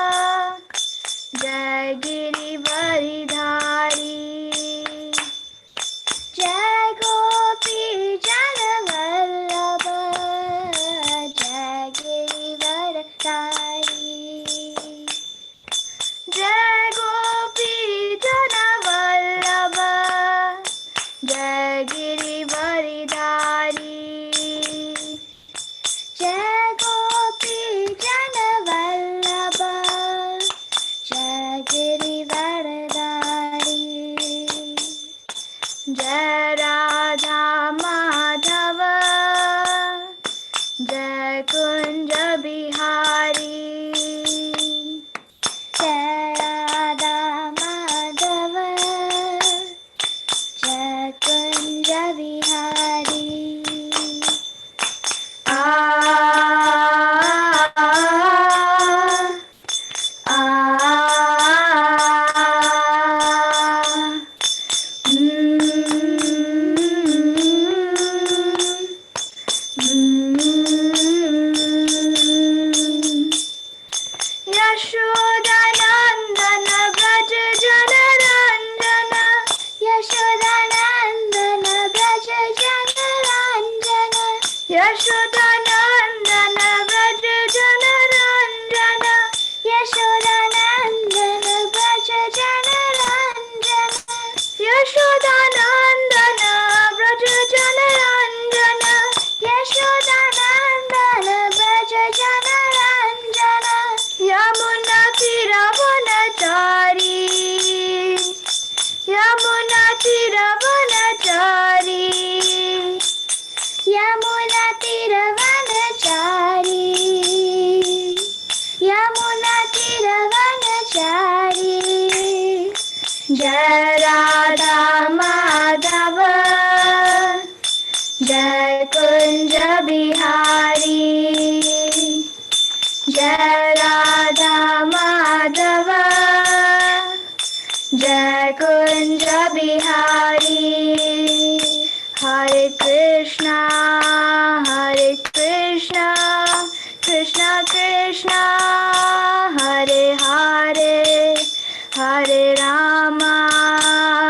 Jai Giri Varidhari. Jai Gopi Jana Vallabha. Jai Giri Varidhari. Jai Gopi Jana Vallabha. Jai Giri Varidhari. Jai Gopi Jana Vallabha. Jai Giri Varidhari. Jai Radha Madhava. Jai Kunja Bihari. Jai Radha Madhava. Jai Kunja Bihari. Yashodanandana Braja Janaranjana. Yashodanandana Braja Janaranjana. Yashodanandana Braja Janaranjana. Yashodanandana Braja Janaranjana. Yashodanandana Braja Janaranjana. Yashodanandana Braja Janaranjana. Yamuna Tiravanachari. Yamuna Tiravanachari. Hare Krishna, Krishna Krishna, Hare Hare, Hare Rama,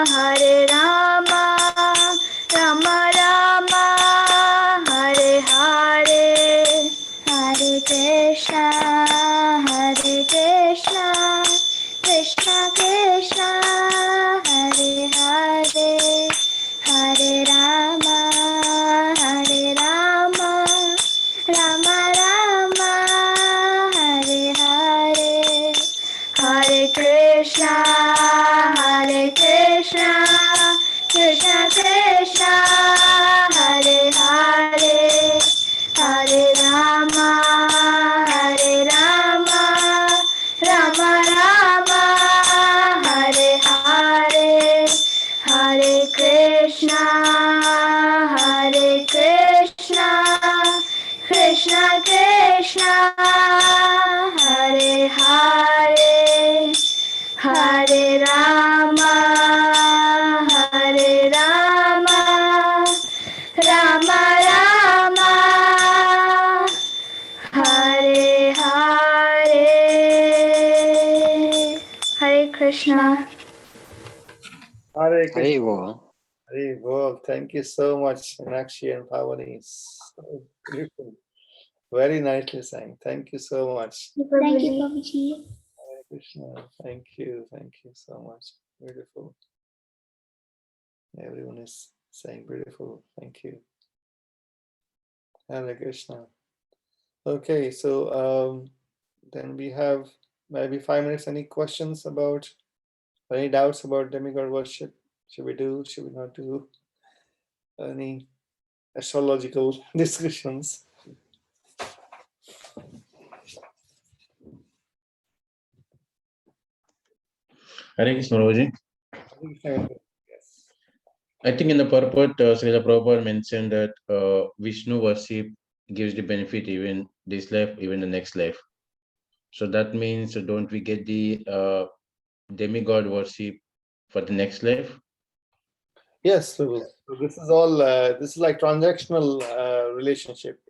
Hare Rama, Rama Rama, Hare Hare, Hare Krishna, Hare Krishna, Krishna Krishna, Hare Hare, Hare Rama, Hare Rama, Rama Rama, Hare Hare, Hare Krishna, Hare Krishna, Krishna Krishna, Hare Hare, Hare Rama, Hare Rama, Rama Rama, Hare Hare, Hare Krishna, Hare Krishna, Krishna Krishna, Hare Hare, Hare Rama, Hare Rama, Rama Rama, Hare Hare. Hare Krishna. Hare Krishna. Hare Bol. Hare Bol. Thank you so much, Meenakshi and Pavani. So beautiful. Very nicely sang. Thank you so much. Thank you, Prabhuji. Hare Krishna. Thank you. Thank you so much. Beautiful. Everyone is saying beautiful. Thank you. Hare Krishna. Okay, so then we have maybe 5 minutes. Any questions about, any doubts about demigod worship? Should we do, should we not do? Any astrological discussions? Hare Krishna, Prabhuji. Yes. I think in the purport, Srila Prabhupada mentioned that Vishnu worship gives the benefit even this life, even the next life. So that means, don't we get the demigod worship for the next life? Yes, so this is all, this is like transactional relationship.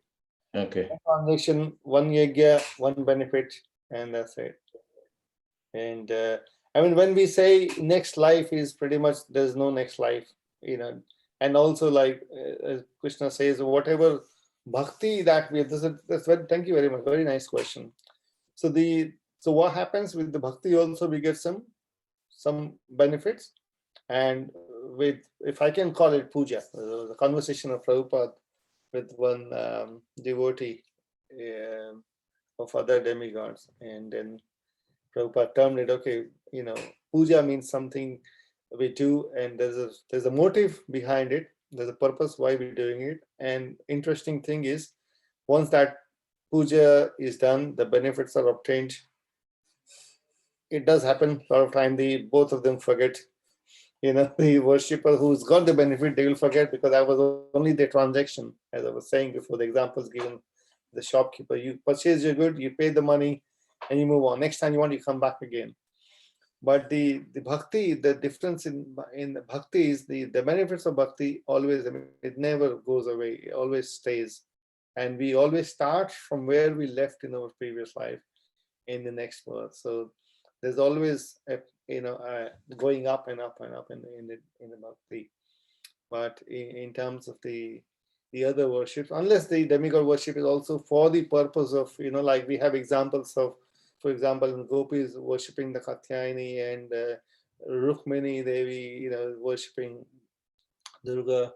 Okay. Transaction, one yagya, one benefit, and that's it. And I mean, when we say next life is pretty much, there's no next life, you know. And also, like as Krishna says, whatever bhakti that we, that's very, thank you very much, very nice question. So what happens with the bhakti also, we get some benefits. And with, if I can call it puja, the conversation of Prabhupada with one devotee of other demigods, and then Prabhupada termed it, okay, you know, puja means something we do, and there's a motive behind it, there's a purpose why we're doing it. And interesting thing is, once that puja is done, the benefits are obtained. It does happen a lot of time, both of them forget. You know, the worshipper who's got the benefit, they will forget, because that was only the transaction. As I was saying before, the examples given, the shopkeeper, you purchase your good, you pay the money, and you move on. Next time you want, you come back again. But the bhakti, the difference in the bhakti is the benefits of bhakti always, I mean, it never goes away, it always stays. And we always start from where we left in our previous life in the next birth. So there's always a, you know, going up and up and up in the bhakti. But in terms of the other worship, unless the demigod worship is also for the purpose of, you know, like we have examples of, for example, in gopis worshipping the Katyayani, and Rukmini Devi, you know, worshipping Durga.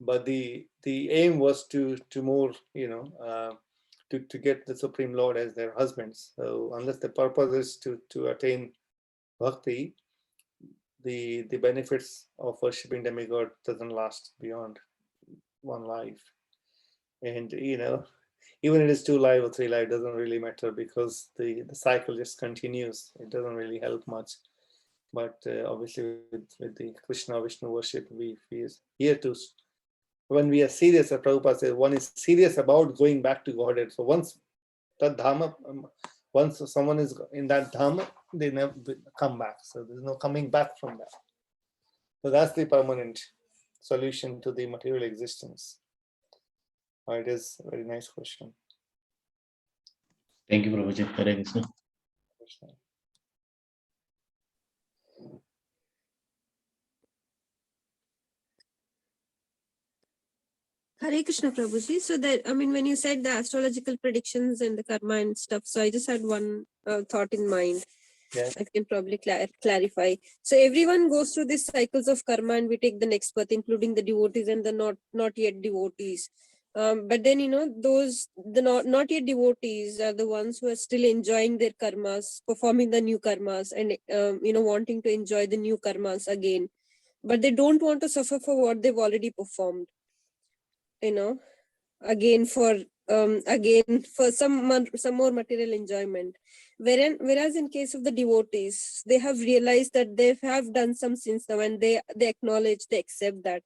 But the aim was to more, you know, to get the Supreme Lord as their husbands. So unless the purpose is to attain bhakti, the benefits of worshipping demigod doesn't last beyond one life. And you know, even if it is 2 lives or 3 lives, doesn't really matter, because the cycle just continues. It doesn't really help much. But obviously with the Krishna Vishnu worship, we is here to, when we are serious, as Prabhupada says, one is serious about going back to Godhead. So once that Dhamma, once someone is in that Dhamma, they never come back. So there's no coming back from that. So that's the permanent solution to the material existence. It is a very nice question. Thank you, Prabhuji. Hare Krishna. Hare Krishna Prabhuji. So that, I mean, when you said the astrological predictions and the karma and stuff, so I just had one thought in mind. Yeah. I can probably clarify. So everyone goes through these cycles of karma and we take the next birth, including the devotees and the not yet devotees. But then, the not yet devotees are the ones who are still enjoying their karmas, performing the new karmas and, wanting to enjoy the new karmas again. But they don't want to suffer for what they've already performed. Again for some more material enjoyment, whereas in case of the devotees, they have realized that they have done some sins now, and they acknowledge, they accept that,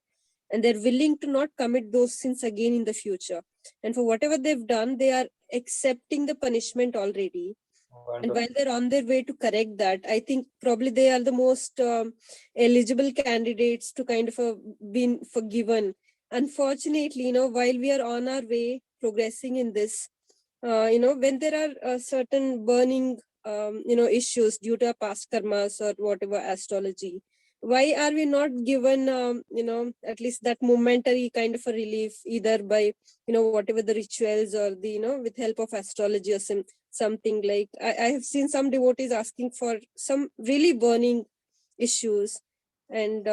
and they're willing to not commit those sins again in the future, and for whatever they've done, they are accepting the punishment already. And while they're on their way to correct that, I think probably they are the most eligible candidates to kind of been forgiven. Unfortunately, while we are on our way progressing in this, when there are certain burning, issues due to our past karmas or whatever astrology, why are we not given, at least that momentary kind of a relief, either by, whatever the rituals or the, with help of astrology or something like, I have seen some devotees asking for some really burning issues. And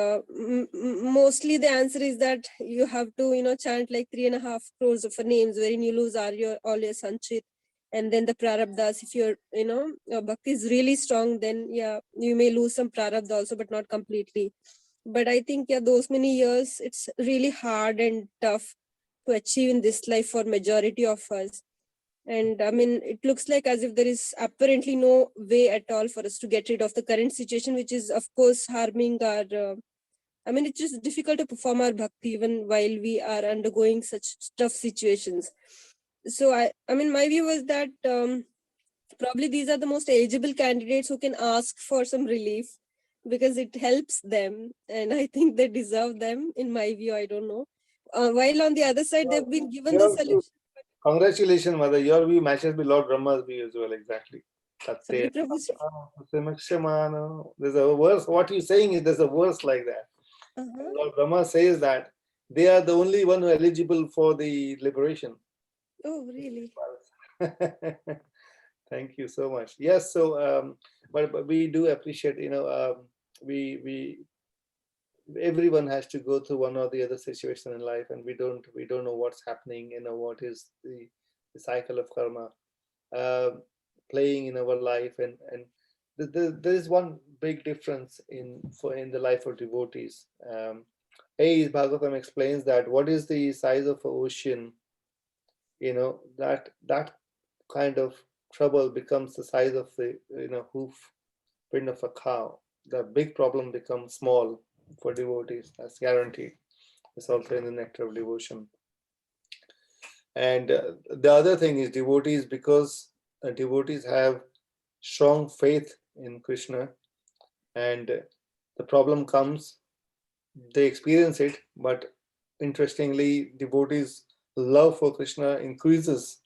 mostly the answer is that you have to, chant like 3.5 crores of names, wherein you lose all your sanchit. And then the prarabdhas, if your bhakti is really strong, then yeah, you may lose some prarabdha also, but not completely. But I think, yeah, those many years, it's really hard and tough to achieve in this life for majority of us. And I mean, it looks like as if there is apparently no way at all for us to get rid of the current situation, which is of course harming our, it's just difficult to perform our bhakti even while we are undergoing such tough situations. So my view was that probably these are the most eligible candidates who can ask for some relief, because it helps them, and I think they deserve them, in my view. I don't know. While on the other side, they've been given the solution. Congratulations, Mother. Your view matches with Lord Brahma's view as well, exactly. That's it. There's a verse, what you're saying is there's a verse like that. Lord Brahma says that they are the only one who are eligible for the liberation. Oh, really? Thank you so much. Yes, so but we do appreciate, everyone has to go through one or the other situation in life, and we don't know what's happening, what is the cycle of karma playing in our life, and there is one big difference in the life of devotees. Bhagavatam explains that what is the size of an ocean, that kind of trouble becomes the size of the hoof print of a cow. The big problem becomes small for devotees. That's guaranteed. It's also in the nectar of devotion. And the other thing is devotees, because devotees have strong faith in Krishna, and the problem comes, they experience it, but interestingly, devotees' love for Krishna increases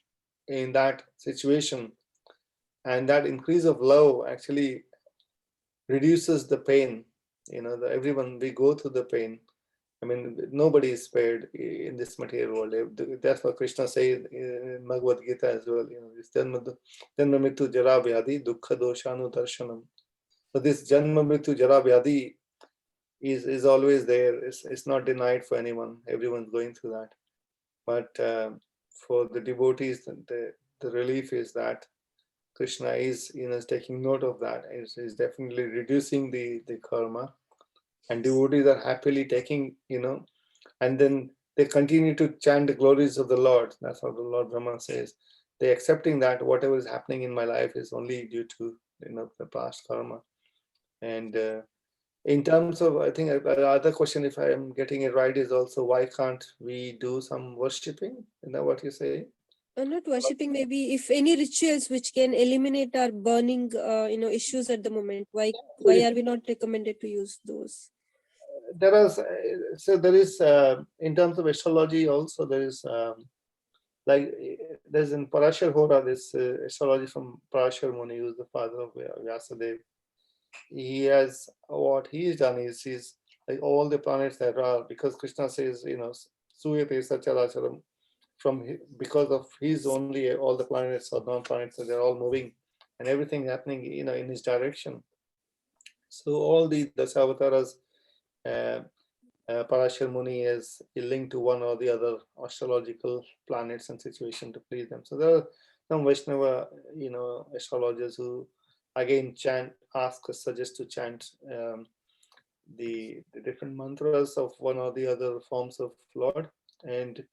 in that situation, and that increase of love actually reduces the pain. Everyone, we go through the pain. I mean, nobody is spared in this material world. That's what Krishna says in Bhagavad Gita as well. This janma mrityu jara vyadhi dukkha doshanu darshanam. So this janma mrityu jara vyadhi is always there. It's not denied for anyone. Everyone's going through that. But for the devotees, the relief is that Krishna is taking note of that. Is definitely reducing the karma, and devotees are happily taking, and then they continue to chant the glories of the Lord. That's what the Lord Brahma says. They're accepting that whatever is happening in my life is only due to the past karma. And in terms of, I think the other question, if I am getting it right, is also why can't we do some worshipping? Is that what you say? Not worshipping, maybe if any rituals which can eliminate our burning, issues at the moment. Why are we not recommended to use those? There is in terms of astrology also, there is like there's in Parashar Hora, this astrology from Parashar Muni, who's the father of Vyasadeva. He has, what he's done is he's like all the planets that are, because Krishna says, Suyate Sacharacharam, because of his only, all the planets or non-planets, so they're all moving and everything happening, in his direction. So all the Dasavataras, Parashar Muni is linked to one or the other astrological planets and situation to please them. So there are some Vaishnava, astrologers who again suggest to chant the different mantras of one or the other forms of Lord. And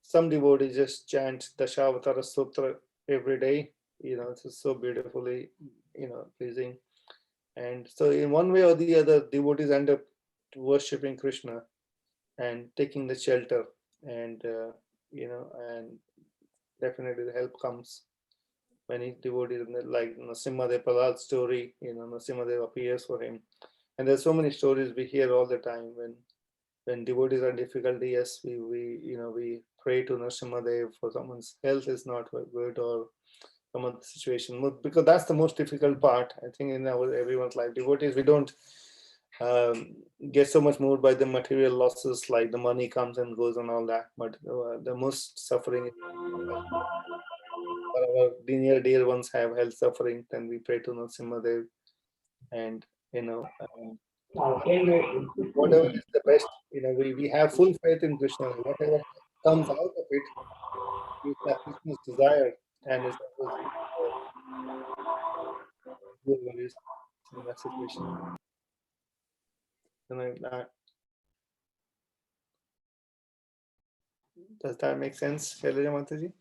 some devotees just chant Dashavatara Sutra every day. It's so beautifully, pleasing. And so in one way or the other, devotees end up worshipping Krishna and taking the shelter, and and definitely the help comes when he devotees, like Narasimhadev Prahlad story. Narasimhadev appears for him, and there's so many stories we hear all the time when devotees are in difficulty. Yes, we pray to Narasimhadev for someone's health is not good or some other situation, because that's the most difficult part, I think, in everyone's life. Devotees, we don't get so much moved by the material losses, like the money comes and goes and all that, but the most suffering is our near dear ones have health suffering. Then we pray to Narasimhadev, and whatever is the best, we have full faith in Krishna. Whatever comes out of it is that Krishna's desire, and is whoever is in that situation. Does that make sense, Shailaja Mataji?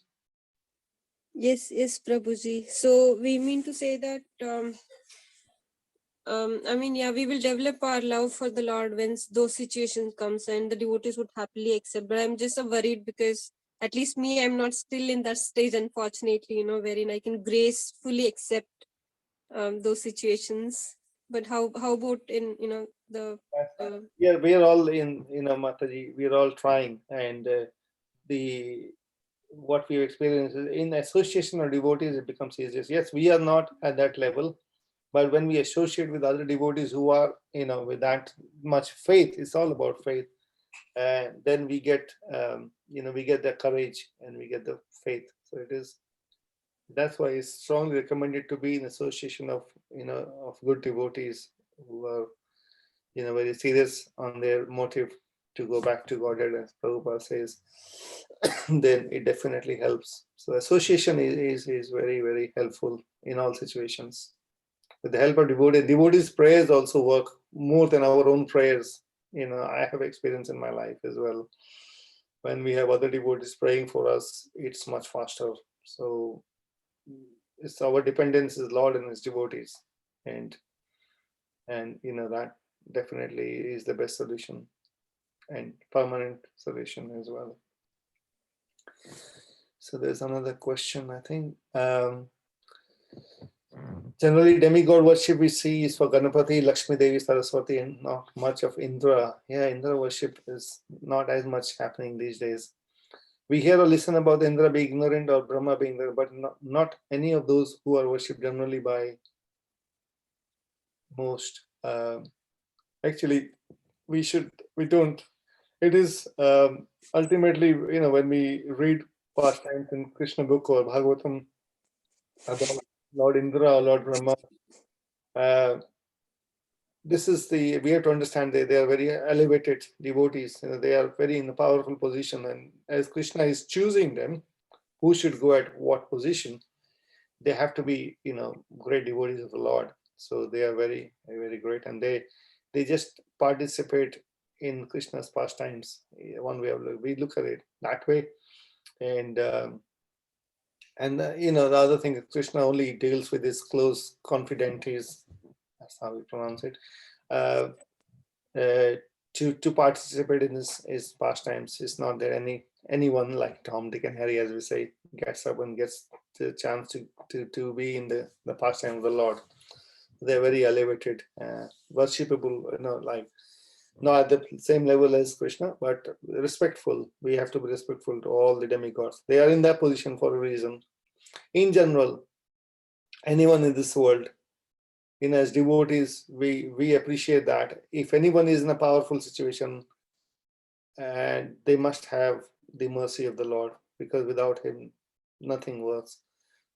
Yes, Prabhuji. So we mean to say that, we will develop our love for the Lord when those situations comes, and the devotees would happily accept. But I'm just worried because at least me, I'm not still in that stage, unfortunately, wherein I can gracefully accept those situations. But how about in, the... Yeah, we are all in, Mataji, we are all trying, and what we experience is in association of devotees, it becomes easier. Yes, we are not at that level, but when we associate with other devotees who are, with that much faith, it's all about faith, and then we get, we get the courage and we get the faith. So that's why it's strongly recommended to be in association of, of good devotees who are, very serious on their motive to go back to Godhead, as Prabhupada says. Then it definitely helps. So association is very, very helpful in all situations. With the help of devotees' prayers also work more than our own prayers. I have experience in my life as well. When we have other devotees praying for us, it's much faster. So it's our dependence is Lord and His devotees, and that definitely is the best solution and permanent solution as well. So there's another question, I think. Generally, demigod worship we see is for Ganapati, Lakshmi Devi, Saraswati, and not much of Indra. Yeah, Indra worship is not as much happening these days. We hear or listen about Indra being ignorant or Brahma being there, but not any of those who are worshipped generally by most. Actually, we don't. It is ultimately, when we read pastimes in Krishna book or Bhagavatam about Lord Indra or Lord Brahma, we have to understand that they are very elevated devotees. They are very in a powerful position, and as Krishna is choosing them, who should go at what position, they have to be, great devotees of the Lord. So they are very, very great, and they just participate in Krishna's pastimes. One way of we look at it that way, and the other thing, Krishna only deals with his close confidentees. That's how we pronounce it. To participate in his pastimes. It's not that anyone like Tom, Dick, and Harry, as we say, gets up and gets the chance to be in the pastime of the Lord. They're very elevated, worshipable, like not at the same level as Krishna, but respectful. We have to be respectful to all the demigods. They are in that position for a reason. In general, anyone in this world, as devotees, we appreciate that. If anyone is in a powerful situation, and they must have the mercy of the Lord, because without him, nothing works.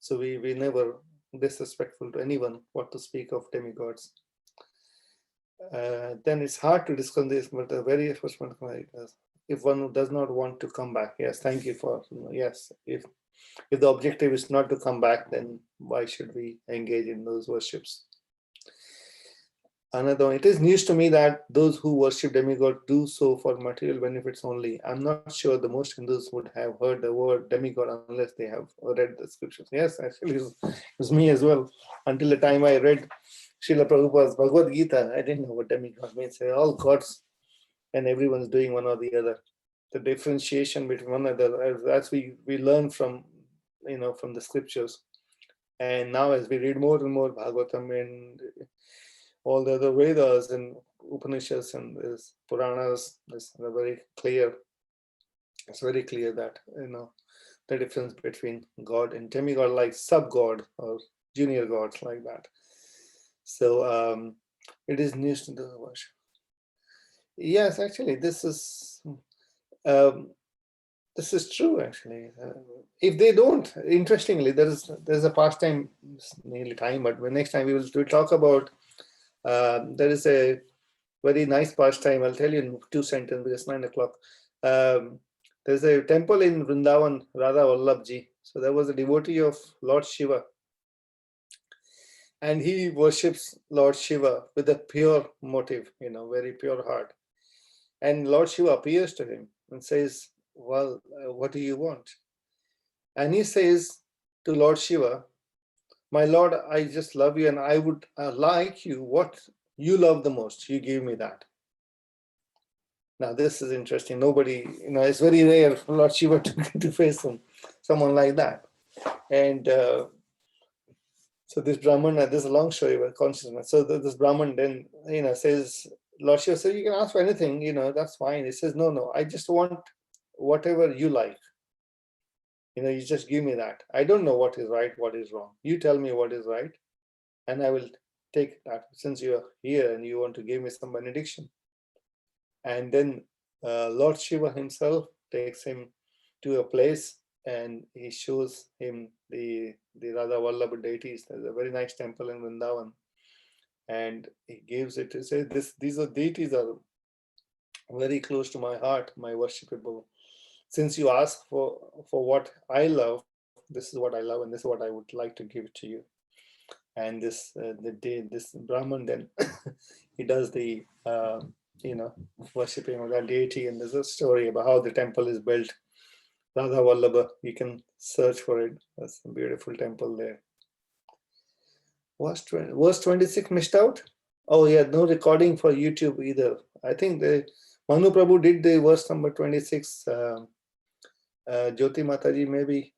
So we never disrespectful to anyone, what to speak of demigods. Then it's hard to discuss this, but the very first one, if one does not want to come back, yes, thank you for, yes, if the objective is not to come back, then why should we engage in those worships? Another, it is news to me that those who worship demigod do so for material benefits only. I'm not sure the most Hindus would have heard the word demigod unless they have read the scriptures. Yes, actually, it was me as well. Until the time I read Srila Prabhupada's Bhagavad Gita, I didn't know what demigod means. They're all gods, and everyone's doing one or the other. The differentiation between one another, as we learn from, from the scriptures. And now as we read more and more Bhagavatam and all the other Vedas and Upanishads and this Puranas, it's very clear. It's very clear that, the difference between God and demigod, like sub-god or junior gods like that. So it is news to the worship. Yes, actually, this is true. Actually, if they don't, interestingly, there's a pastime. It's nearly time, but next time we will talk about. There is a very nice pastime. I'll tell you in 2 sentences because it's 9 o'clock. There's a temple in Vrindavan, Radha Vallabhji. So there was a devotee of Lord Shiva. And he worships Lord Shiva with a pure motive, very pure heart. And Lord Shiva appears to him and says, well, what do you want? And he says to Lord Shiva, my Lord, I just love you and I would like you, what you love the most, you give me that. Now, this is interesting. Nobody, it's very rare for Lord Shiva to face someone like that. And so this Brahman, this is a long story about consciousness. So this Brahman then, says, Lord Shiva says, you can ask for anything, that's fine. He says, no, I just want whatever you like. You just give me that. I don't know what is right, what is wrong. You tell me what is right, and I will take that since you are here and you want to give me some benediction. And then Lord Shiva himself takes him to a place and he shows him the Radha Vallabha deities. There's a very nice temple in Vrindavan. And he gives it to say, these are deities are very close to my heart, my worshipable. Since you ask for what I love, this is what I love and this is what I would like to give to you. And this Brahman then he does the worshipping of that deity, and there's a story about how the temple is built. Radha Vallabha, you can search for it. That's a beautiful temple there. Verse 26 missed out. Oh yeah, no recording for YouTube either. I think the Manu Prabhu did the verse number 26. Jyoti Mataji maybe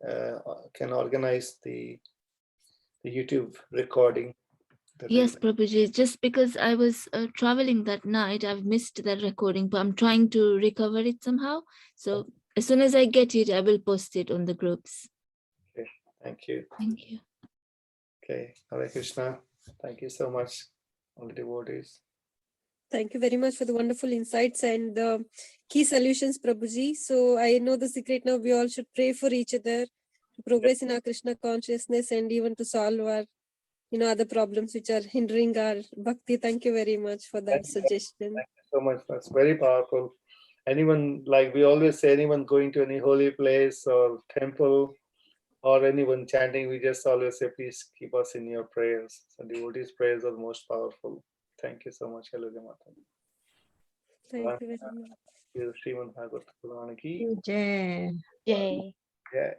can organize the YouTube recording. Yes, Prabhuji, just because I was traveling that night, I've missed that recording, but I'm trying to recover it somehow. So as soon as I get it, I will post it on the groups. Okay, thank you. Thank you. Okay, Hare Krishna. Thank you so much, all the devotees. Thank you very much for the wonderful insights and the key solutions, Prabhuji. So I know the secret now. We all should pray for each other to progress in our Krishna consciousness and even to solve our, other problems which are hindering our bhakti. Thank you very much for that suggestion. Thank you so much. That's very powerful. Anyone, like we always say, anyone going to any holy place or temple or anyone chanting, we just always say, please keep us in your prayers. So devotees' prayers are most powerful. Thank you so much. Hello, Mata. Thank you very much. Sriman Bhagavad Purana ki Jai. Yay. Jai.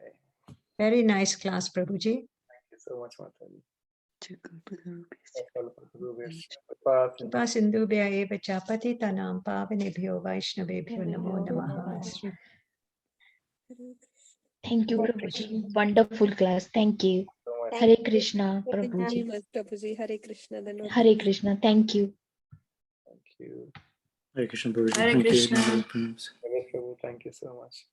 Very nice class, Prabhuji. Thank you so much, Mataji. Kripa sindhubhya eva cha patitanam pavanebhyo vaishnavebhyo namo namaha. Thank you, Prabhuji. Wonderful class. Thank you. Hare Krishna, Prabhuji. Prabhuji. Hare Krishna. Hare Krishna. Thank you. Thank you. Hare Krishna, Prabhuji. Hare Thank you. Krishna. Hare Prabhu, thank you so much.